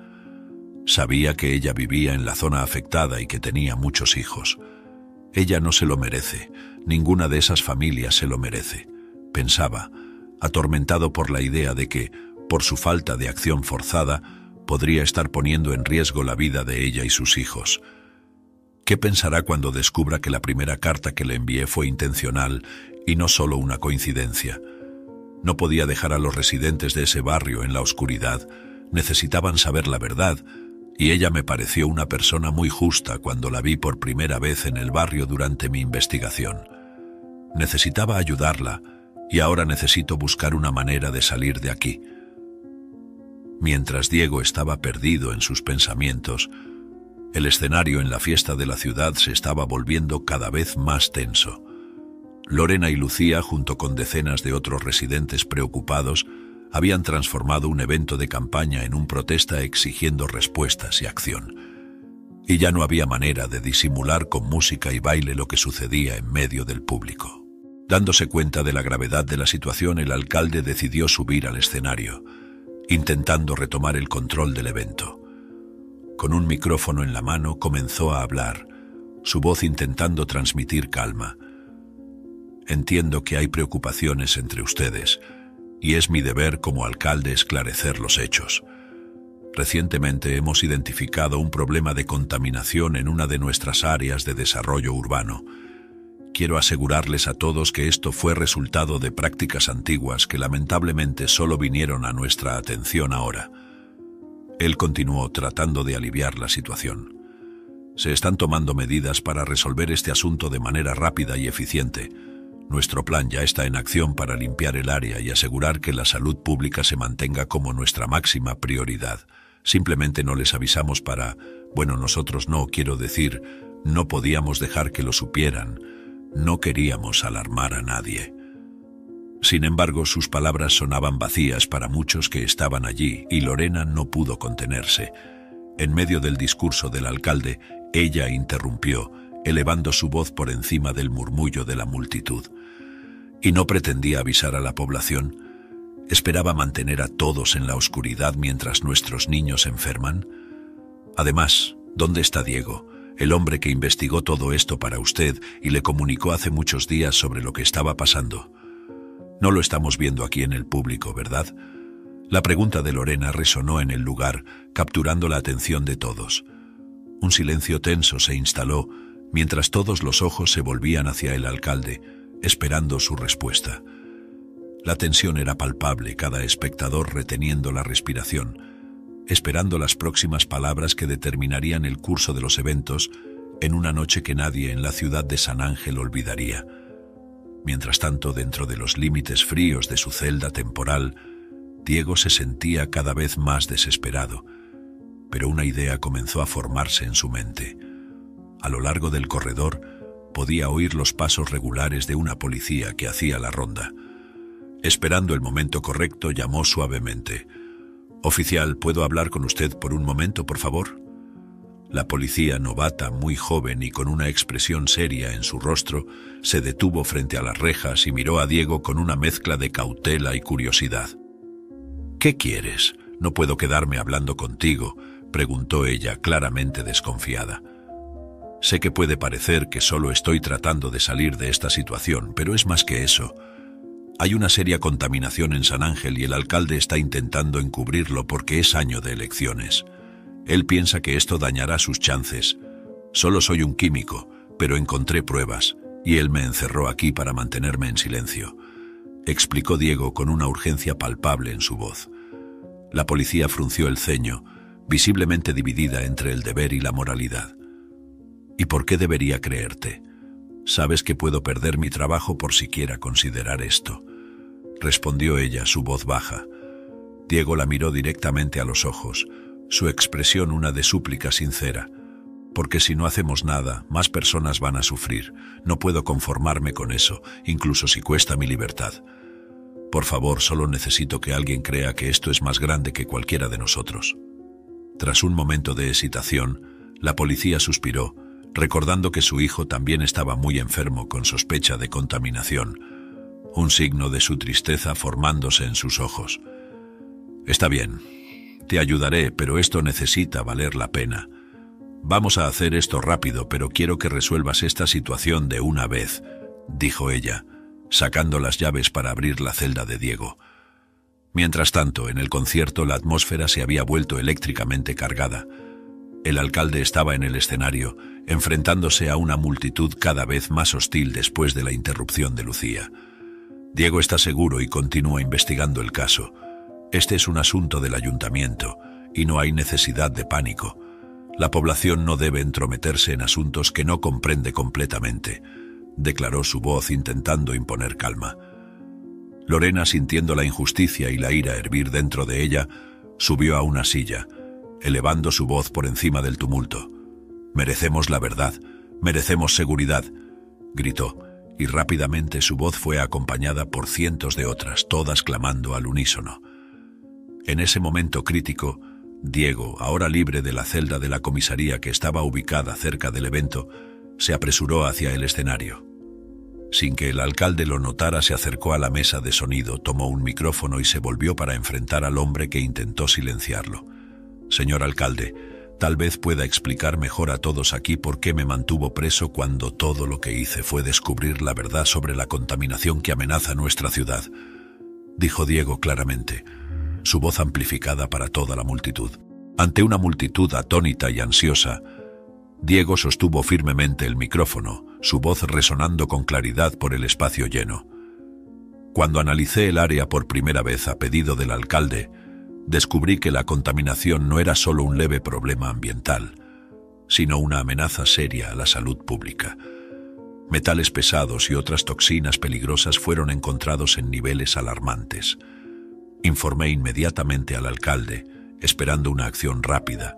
Speaker 1: Sabía que ella vivía en la zona afectada y que tenía muchos hijos. Ella no se lo merece, ninguna de esas familias se lo merece, pensaba, atormentado por la idea de que, por su falta de acción forzada, podría estar poniendo en riesgo la vida de ella y sus hijos. ¿Qué pensará cuando descubra que la primera carta que le envié fue intencional y no solo una coincidencia? No podía dejar a los residentes de ese barrio en la oscuridad. Necesitaban saber la verdad, y ella me pareció una persona muy justa cuando la vi por primera vez en el barrio durante mi investigación. Necesitaba ayudarla, y ahora necesito buscar una manera de salir de aquí. Mientras Diego estaba perdido en sus pensamientos, el escenario en la fiesta de la ciudad se estaba volviendo cada vez más tenso. Lorena y Lucía, junto con decenas de otros residentes preocupados, habían transformado un evento de campaña en una protesta exigiendo respuestas y acción. Y ya no había manera de disimular con música y baile lo que sucedía en medio del público. Dándose cuenta de la gravedad de la situación, el alcalde decidió subir al escenario, intentando retomar el control del evento. Con un micrófono en la mano comenzó a hablar, su voz intentando transmitir calma. Entiendo que hay preocupaciones entre ustedes, y es mi deber como alcalde esclarecer los hechos. Recientemente hemos identificado un problema de contaminación en una de nuestras áreas de desarrollo urbano. Quiero asegurarles a todos que esto fue resultado de prácticas antiguas que lamentablemente solo vinieron a nuestra atención ahora. Él continuó tratando de aliviar la situación. Se están tomando medidas para resolver este asunto de manera rápida y eficiente. Nuestro plan ya está en acción para limpiar el área y asegurar que la salud pública se mantenga como nuestra máxima prioridad. Simplemente no les avisamos nosotros no, quiero decir, no podíamos dejar que lo supieran. No queríamos alarmar a nadie. Sin embargo, sus palabras sonaban vacías para muchos que estaban allí y Lorena no pudo contenerse. En medio del discurso del alcalde, ella interrumpió, elevando su voz por encima del murmullo de la multitud. Y no pretendía avisar a la población. ¿Esperaba mantener a todos en la oscuridad mientras nuestros niños enferman? Además, ¿dónde está Diego? El hombre que investigó todo esto para usted y le comunicó hace muchos días sobre lo que estaba pasando. No lo estamos viendo aquí en el público, ¿verdad? La pregunta de Lorena resonó en el lugar, capturando la atención de todos. Un silencio tenso se instaló, mientras todos los ojos se volvían hacia el alcalde, esperando su respuesta. La tensión era palpable, cada espectador reteniendo la respiración, esperando las próximas palabras que determinarían el curso de los eventos en una noche que nadie en la ciudad de San Ángel olvidaría. Mientras tanto, dentro de los límites fríos de su celda temporal, Diego se sentía cada vez más desesperado, pero una idea comenzó a formarse en su mente. A lo largo del corredor, podía oír los pasos regulares de una policía que hacía la ronda. Esperando el momento correcto, llamó suavemente: «Oficial, ¿puedo hablar con usted por un momento, por favor?» La policía novata, muy joven y con una expresión seria en su rostro, se detuvo frente a las rejas y miró a Diego con una mezcla de cautela y curiosidad. «¿Qué quieres? No puedo quedarme hablando contigo», preguntó ella, claramente desconfiada. «Sé que puede parecer que solo estoy tratando de salir de esta situación, pero es más que eso. Hay una seria contaminación en San Ángel y el alcalde está intentando encubrirlo porque es año de elecciones. Él piensa que esto dañará sus chances. Solo soy un químico, pero encontré pruebas, y él me encerró aquí para mantenerme en silencio», explicó Diego con una urgencia palpable en su voz. La policía frunció el ceño, visiblemente dividida entre el deber y la moralidad. «¿Y por qué debería creerte? Sabes que puedo perder mi trabajo por siquiera considerar esto», respondió ella, su voz baja. Diego la miró directamente a los ojos, su expresión una de súplica sincera. «Porque si no hacemos nada, más personas van a sufrir. No puedo conformarme con eso, incluso si cuesta mi libertad. Por favor, solo necesito que alguien crea que esto es más grande que cualquiera de nosotros». Tras un momento de hesitación, la policía suspiró, recordando que su hijo también estaba muy enfermo con sospecha de contaminación, un signo de su tristeza formándose en sus ojos. «Está bien, te ayudaré, pero esto necesita valer la pena. Vamos a hacer esto rápido, pero quiero que resuelvas esta situación de una vez», dijo ella, sacando las llaves para abrir la celda de Diego. Mientras tanto, en el concierto la atmósfera se había vuelto eléctricamente cargada. El alcalde estaba en el escenario, enfrentándose a una multitud cada vez más hostil después de la interrupción de Lucía. Diego está seguro y continúa investigando el caso. Este es un asunto del ayuntamiento, y no hay necesidad de pánico. La población no debe entrometerse en asuntos que no comprende completamente, declaró su voz intentando imponer calma. Lorena, sintiendo la injusticia y la ira hervir dentro de ella, subió a una silla, elevando su voz por encima del tumulto. «Merecemos la verdad, merecemos seguridad», gritó, y rápidamente su voz fue acompañada por cientos de otras, todas clamando al unísono. En ese momento crítico, Diego, ahora libre de la celda de la comisaría que estaba ubicada cerca del evento, se apresuró hacia el escenario. Sin que el alcalde lo notara, se acercó a la mesa de sonido, tomó un micrófono y se volvió para enfrentar al hombre que intentó silenciarlo. «Señor alcalde, tal vez pueda explicar mejor a todos aquí por qué me mantuvo preso cuando todo lo que hice fue descubrir la verdad sobre la contaminación que amenaza nuestra ciudad», dijo Diego claramente, su voz amplificada para toda la multitud. Ante una multitud atónita y ansiosa, Diego sostuvo firmemente el micrófono, su voz resonando con claridad por el espacio lleno. «Cuando analicé el área por primera vez a pedido del alcalde, descubrí que la contaminación no era solo un leve problema ambiental, sino una amenaza seria a la salud pública. Metales pesados y otras toxinas peligrosas fueron encontrados en niveles alarmantes. Informé inmediatamente al alcalde, esperando una acción rápida.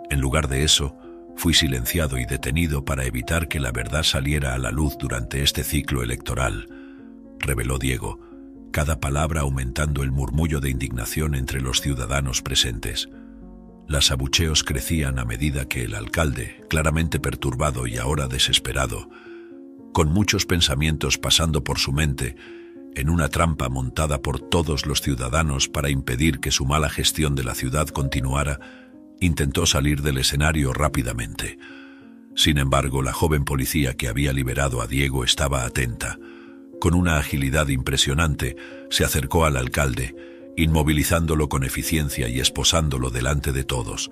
Speaker 1: En lugar de eso, fui silenciado y detenido para evitar que la verdad saliera a la luz durante este ciclo electoral», reveló Diego, cada palabra aumentando el murmullo de indignación entre los ciudadanos presentes. Los abucheos crecían a medida que el alcalde, claramente perturbado y ahora desesperado, con muchos pensamientos pasando por su mente, en una trampa montada por todos los ciudadanos para impedir que su mala gestión de la ciudad continuara, intentó salir del escenario rápidamente. Sin embargo, la joven policía que había liberado a Diego estaba atenta. Con una agilidad impresionante, se acercó al alcalde, inmovilizándolo con eficiencia y esposándolo delante de todos.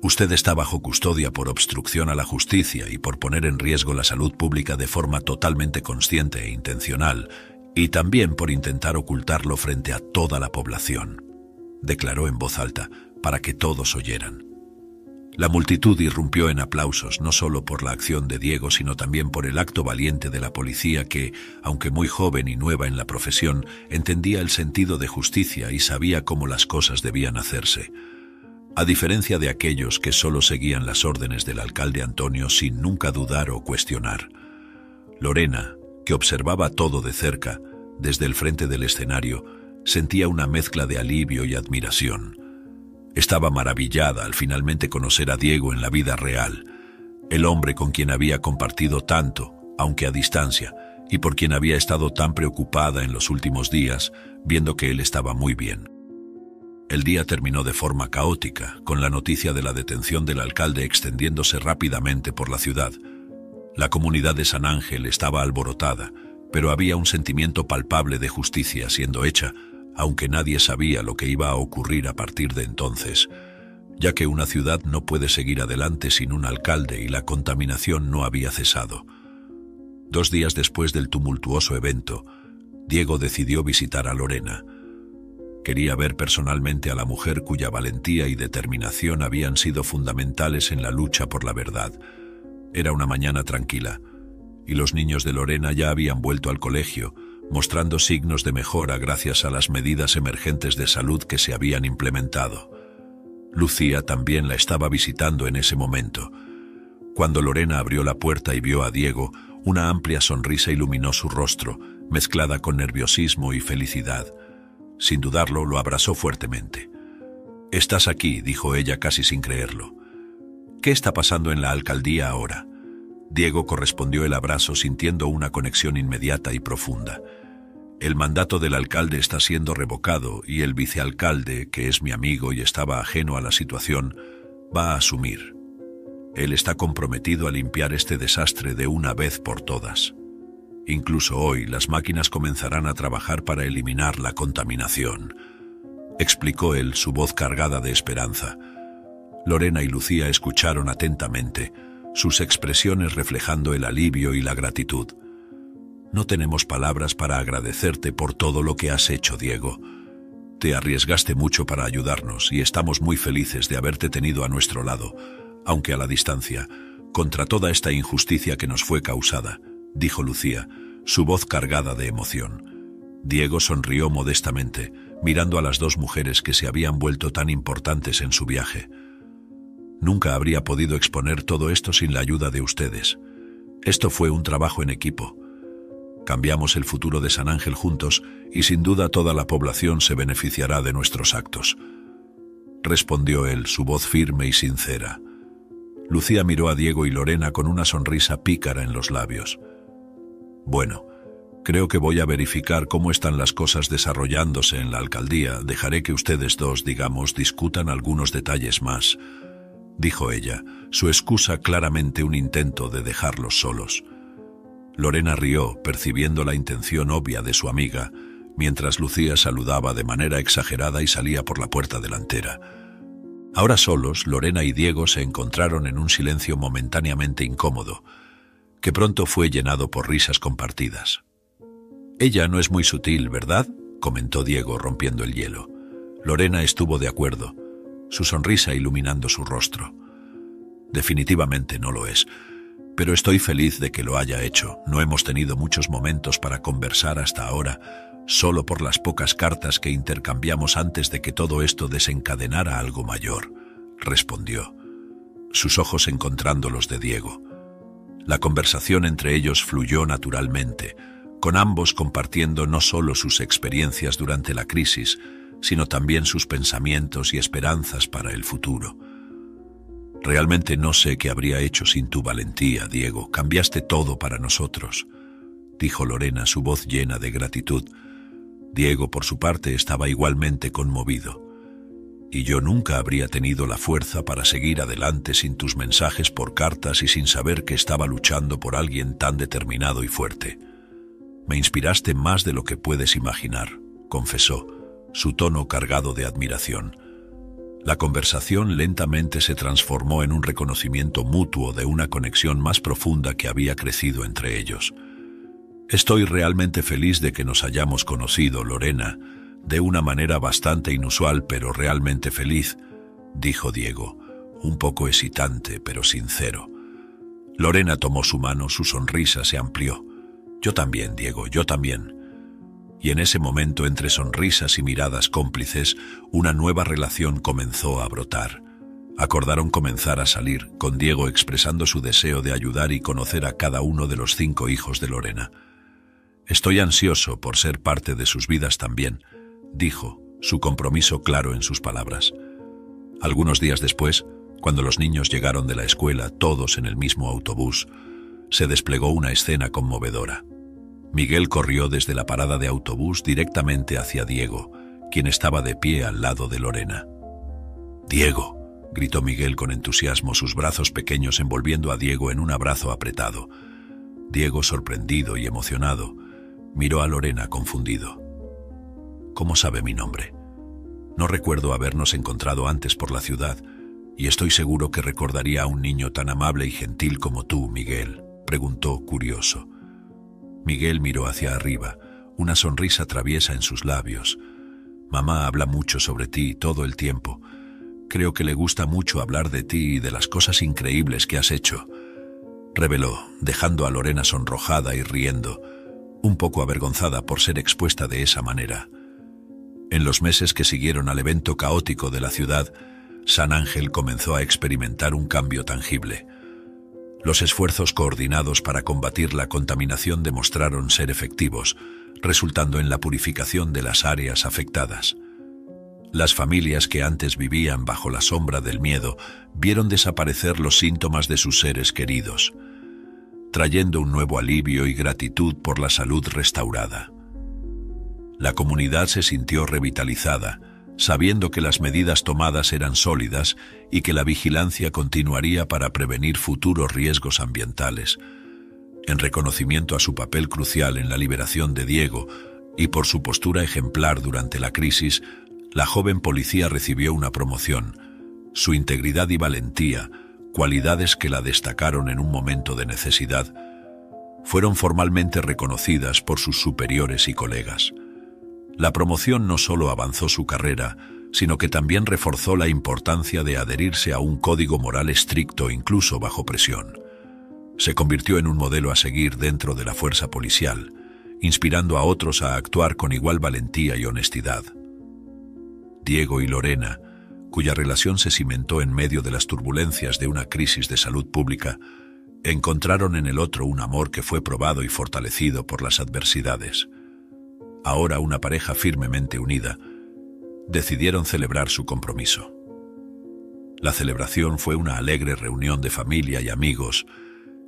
Speaker 1: «Usted está bajo custodia por obstrucción a la justicia y por poner en riesgo la salud pública de forma totalmente consciente e intencional, y también por intentar ocultarlo frente a toda la población», declaró en voz alta, para que todos oyeran. La multitud irrumpió en aplausos, no solo por la acción de Diego, sino también por el acto valiente de la policía que, aunque muy joven y nueva en la profesión, entendía el sentido de justicia y sabía cómo las cosas debían hacerse. A diferencia de aquellos que solo seguían las órdenes del alcalde Antonio sin nunca dudar o cuestionar. Lorena, que observaba todo de cerca, desde el frente del escenario, sentía una mezcla de alivio y admiración. Estaba maravillada al finalmente conocer a Diego en la vida real, el hombre con quien había compartido tanto, aunque a distancia, y por quien había estado tan preocupada en los últimos días, viendo que él estaba muy bien. El día terminó de forma caótica, con la noticia de la detención del alcalde extendiéndose rápidamente por la ciudad. La comunidad de San Ángel estaba alborotada, pero había un sentimiento palpable de justicia siendo hecha, aunque nadie sabía lo que iba a ocurrir a partir de entonces, ya que una ciudad no puede seguir adelante sin un alcalde y la contaminación no había cesado. 2 días después del tumultuoso evento, Diego decidió visitar a Lorena. Quería ver personalmente a la mujer cuya valentía y determinación habían sido fundamentales en la lucha por la verdad. Era una mañana tranquila, y los niños de Lorena ya habían vuelto al colegio, mostrando signos de mejora gracias a las medidas emergentes de salud que se habían implementado. Lucía también la estaba visitando en ese momento. Cuando Lorena abrió la puerta y vio a Diego, una amplia sonrisa iluminó su rostro, mezclada con nerviosismo y felicidad. Sin dudarlo, lo abrazó fuertemente. «Estás aquí», dijo ella casi sin creerlo. «¿Qué está pasando en la alcaldía ahora?». Diego correspondió el abrazo sintiendo una conexión inmediata y profunda. «El mandato del alcalde está siendo revocado y el vicealcalde, que es mi amigo y estaba ajeno a la situación, va a asumir. Él está comprometido a limpiar este desastre de una vez por todas. Incluso hoy las máquinas comenzarán a trabajar para eliminar la contaminación», explicó él, su voz cargada de esperanza. Lorena y Lucía escucharon atentamente, sus expresiones reflejando el alivio y la gratitud. «No tenemos palabras para agradecerte por todo lo que has hecho, Diego. Te arriesgaste mucho para ayudarnos y estamos muy felices de haberte tenido a nuestro lado, aunque a la distancia, contra toda esta injusticia que nos fue causada», dijo Lucía, su voz cargada de emoción. Diego sonrió modestamente, mirando a las 2 mujeres que se habían vuelto tan importantes en su viaje. «Nunca habría podido exponer todo esto sin la ayuda de ustedes. Esto fue un trabajo en equipo. Cambiamos el futuro de San Ángel juntos y sin duda toda la población se beneficiará de nuestros actos», respondió él, su voz firme y sincera. Lucía miró a Diego y Lorena con una sonrisa pícara en los labios. Bueno, creo que voy a verificar cómo están las cosas desarrollándose en la alcaldía. Dejaré que ustedes dos, digamos, discutan algunos detalles más, dijo ella, su excusa claramente un intento de dejarlos solos. Lorena rió, percibiendo la intención obvia de su amiga, mientras Lucía saludaba de manera exagerada y salía por la puerta delantera. Ahora solos, Lorena y Diego se encontraron en un silencio momentáneamente incómodo, que pronto fue llenado por risas compartidas. «Ella no es muy sutil, ¿verdad?», comentó Diego, rompiendo el hielo. Lorena estuvo de acuerdo, su sonrisa iluminando su rostro. «Definitivamente no lo es, pero estoy feliz de que lo haya hecho. No hemos tenido muchos momentos para conversar hasta ahora, solo por las pocas cartas que intercambiamos antes de que todo esto desencadenara algo mayor», respondió, sus ojos encontrando los de Diego. La conversación entre ellos fluyó naturalmente, con ambos compartiendo no solo sus experiencias durante la crisis, sino también sus pensamientos y esperanzas para el futuro. «Realmente no sé qué habría hecho sin tu valentía, Diego. Cambiaste todo para nosotros», dijo Lorena, su voz llena de gratitud. Diego, por su parte, estaba igualmente conmovido. «Y yo nunca habría tenido la fuerza para seguir adelante sin tus mensajes por cartas y sin saber que estaba luchando por alguien tan determinado y fuerte. Me inspiraste más de lo que puedes imaginar», confesó, su tono cargado de admiración. La conversación lentamente se transformó en un reconocimiento mutuo de una conexión más profunda que había crecido entre ellos. «Estoy realmente feliz de que nos hayamos conocido, Lorena, de una manera bastante inusual, pero realmente feliz», dijo Diego, un poco hesitante, pero sincero. Lorena tomó su mano, su sonrisa se amplió. «Yo también, Diego, yo también». Y en ese momento, entre sonrisas y miradas cómplices, una nueva relación comenzó a brotar. Acordaron comenzar a salir, con Diego expresando su deseo de ayudar y conocer a cada uno de los 5 hijos de Lorena. «Estoy ansioso por ser parte de sus vidas también», dijo, su compromiso claro en sus palabras. Algunos días después, cuando los niños llegaron de la escuela, todos en el mismo autobús, se desplegó una escena conmovedora. Miguel corrió desde la parada de autobús directamente hacia Diego, quien estaba de pie al lado de Lorena. «Diego», gritó Miguel con entusiasmo, sus brazos pequeños envolviendo a Diego en un abrazo apretado. Diego, sorprendido y emocionado, miró a Lorena confundido. «¿Cómo sabe mi nombre? No recuerdo habernos encontrado antes por la ciudad, y estoy seguro que recordaría a un niño tan amable y gentil como tú, Miguel», preguntó, curioso. Miguel miró hacia arriba, una sonrisa traviesa en sus labios. «Mamá habla mucho sobre ti todo el tiempo. Creo que le gusta mucho hablar de ti y de las cosas increíbles que has hecho», reveló, dejando a Lorena sonrojada y riendo, un poco avergonzada por ser expuesta de esa manera. En los meses que siguieron al evento caótico de la ciudad, San Ángel comenzó a experimentar un cambio tangible. Los esfuerzos coordinados para combatir la contaminación demostraron ser efectivos, resultando en la purificación de las áreas afectadas. Las familias que antes vivían bajo la sombra del miedo vieron desaparecer los síntomas de sus seres queridos, trayendo un nuevo alivio y gratitud por la salud restaurada. La comunidad se sintió revitalizada, sabiendo que las medidas tomadas eran sólidas y que la vigilancia continuaría para prevenir futuros riesgos ambientales. En reconocimiento a su papel crucial en la liberación de Diego y por su postura ejemplar durante la crisis, la joven policía recibió una promoción. Su integridad y valentía, cualidades que la destacaron en un momento de necesidad, fueron formalmente reconocidas por sus superiores y colegas. La promoción no solo avanzó su carrera, sino que también reforzó la importancia de adherirse a un código moral estricto incluso bajo presión. Se convirtió en un modelo a seguir dentro de la fuerza policial, inspirando a otros a actuar con igual valentía y honestidad. Diego y Lorena, cuya relación se cimentó en medio de las turbulencias de una crisis de salud pública, encontraron en el otro un amor que fue probado y fortalecido por las adversidades. Ahora una pareja firmemente unida, decidieron celebrar su compromiso. La celebración fue una alegre reunión de familia y amigos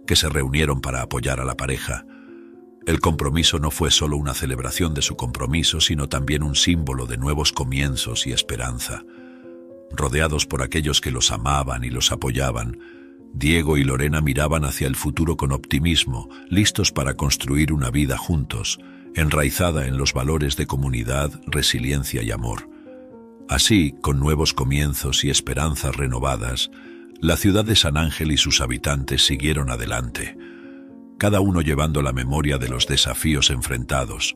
Speaker 1: que se reunieron para apoyar a la pareja, El compromiso no fue solo una celebración de su compromiso, sino también un símbolo de nuevos comienzos y esperanza. Rodeados por aquellos que los amaban y los apoyaban, Diego y Lorena miraban hacia el futuro con optimismo, listos para construir una vida juntos, enraizada en los valores de comunidad, resiliencia y amor. Así, con nuevos comienzos y esperanzas renovadas, la ciudad de San Ángel y sus habitantes siguieron adelante, cada uno llevando la memoria de los desafíos enfrentados,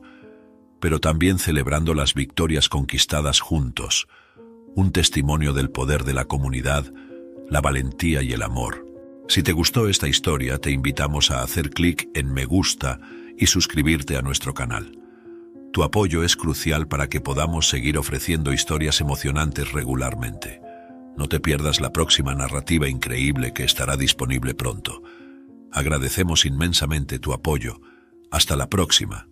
Speaker 1: pero también celebrando las victorias conquistadas juntos, un testimonio del poder de la comunidad, la valentía y el amor. Si te gustó esta historia, te invitamos a hacer clic en me gusta y suscribirte a nuestro canal. Tu apoyo es crucial para que podamos seguir ofreciendo historias emocionantes regularmente. No te pierdas la próxima narrativa increíble que estará disponible pronto. Agradecemos inmensamente tu apoyo. Hasta la próxima.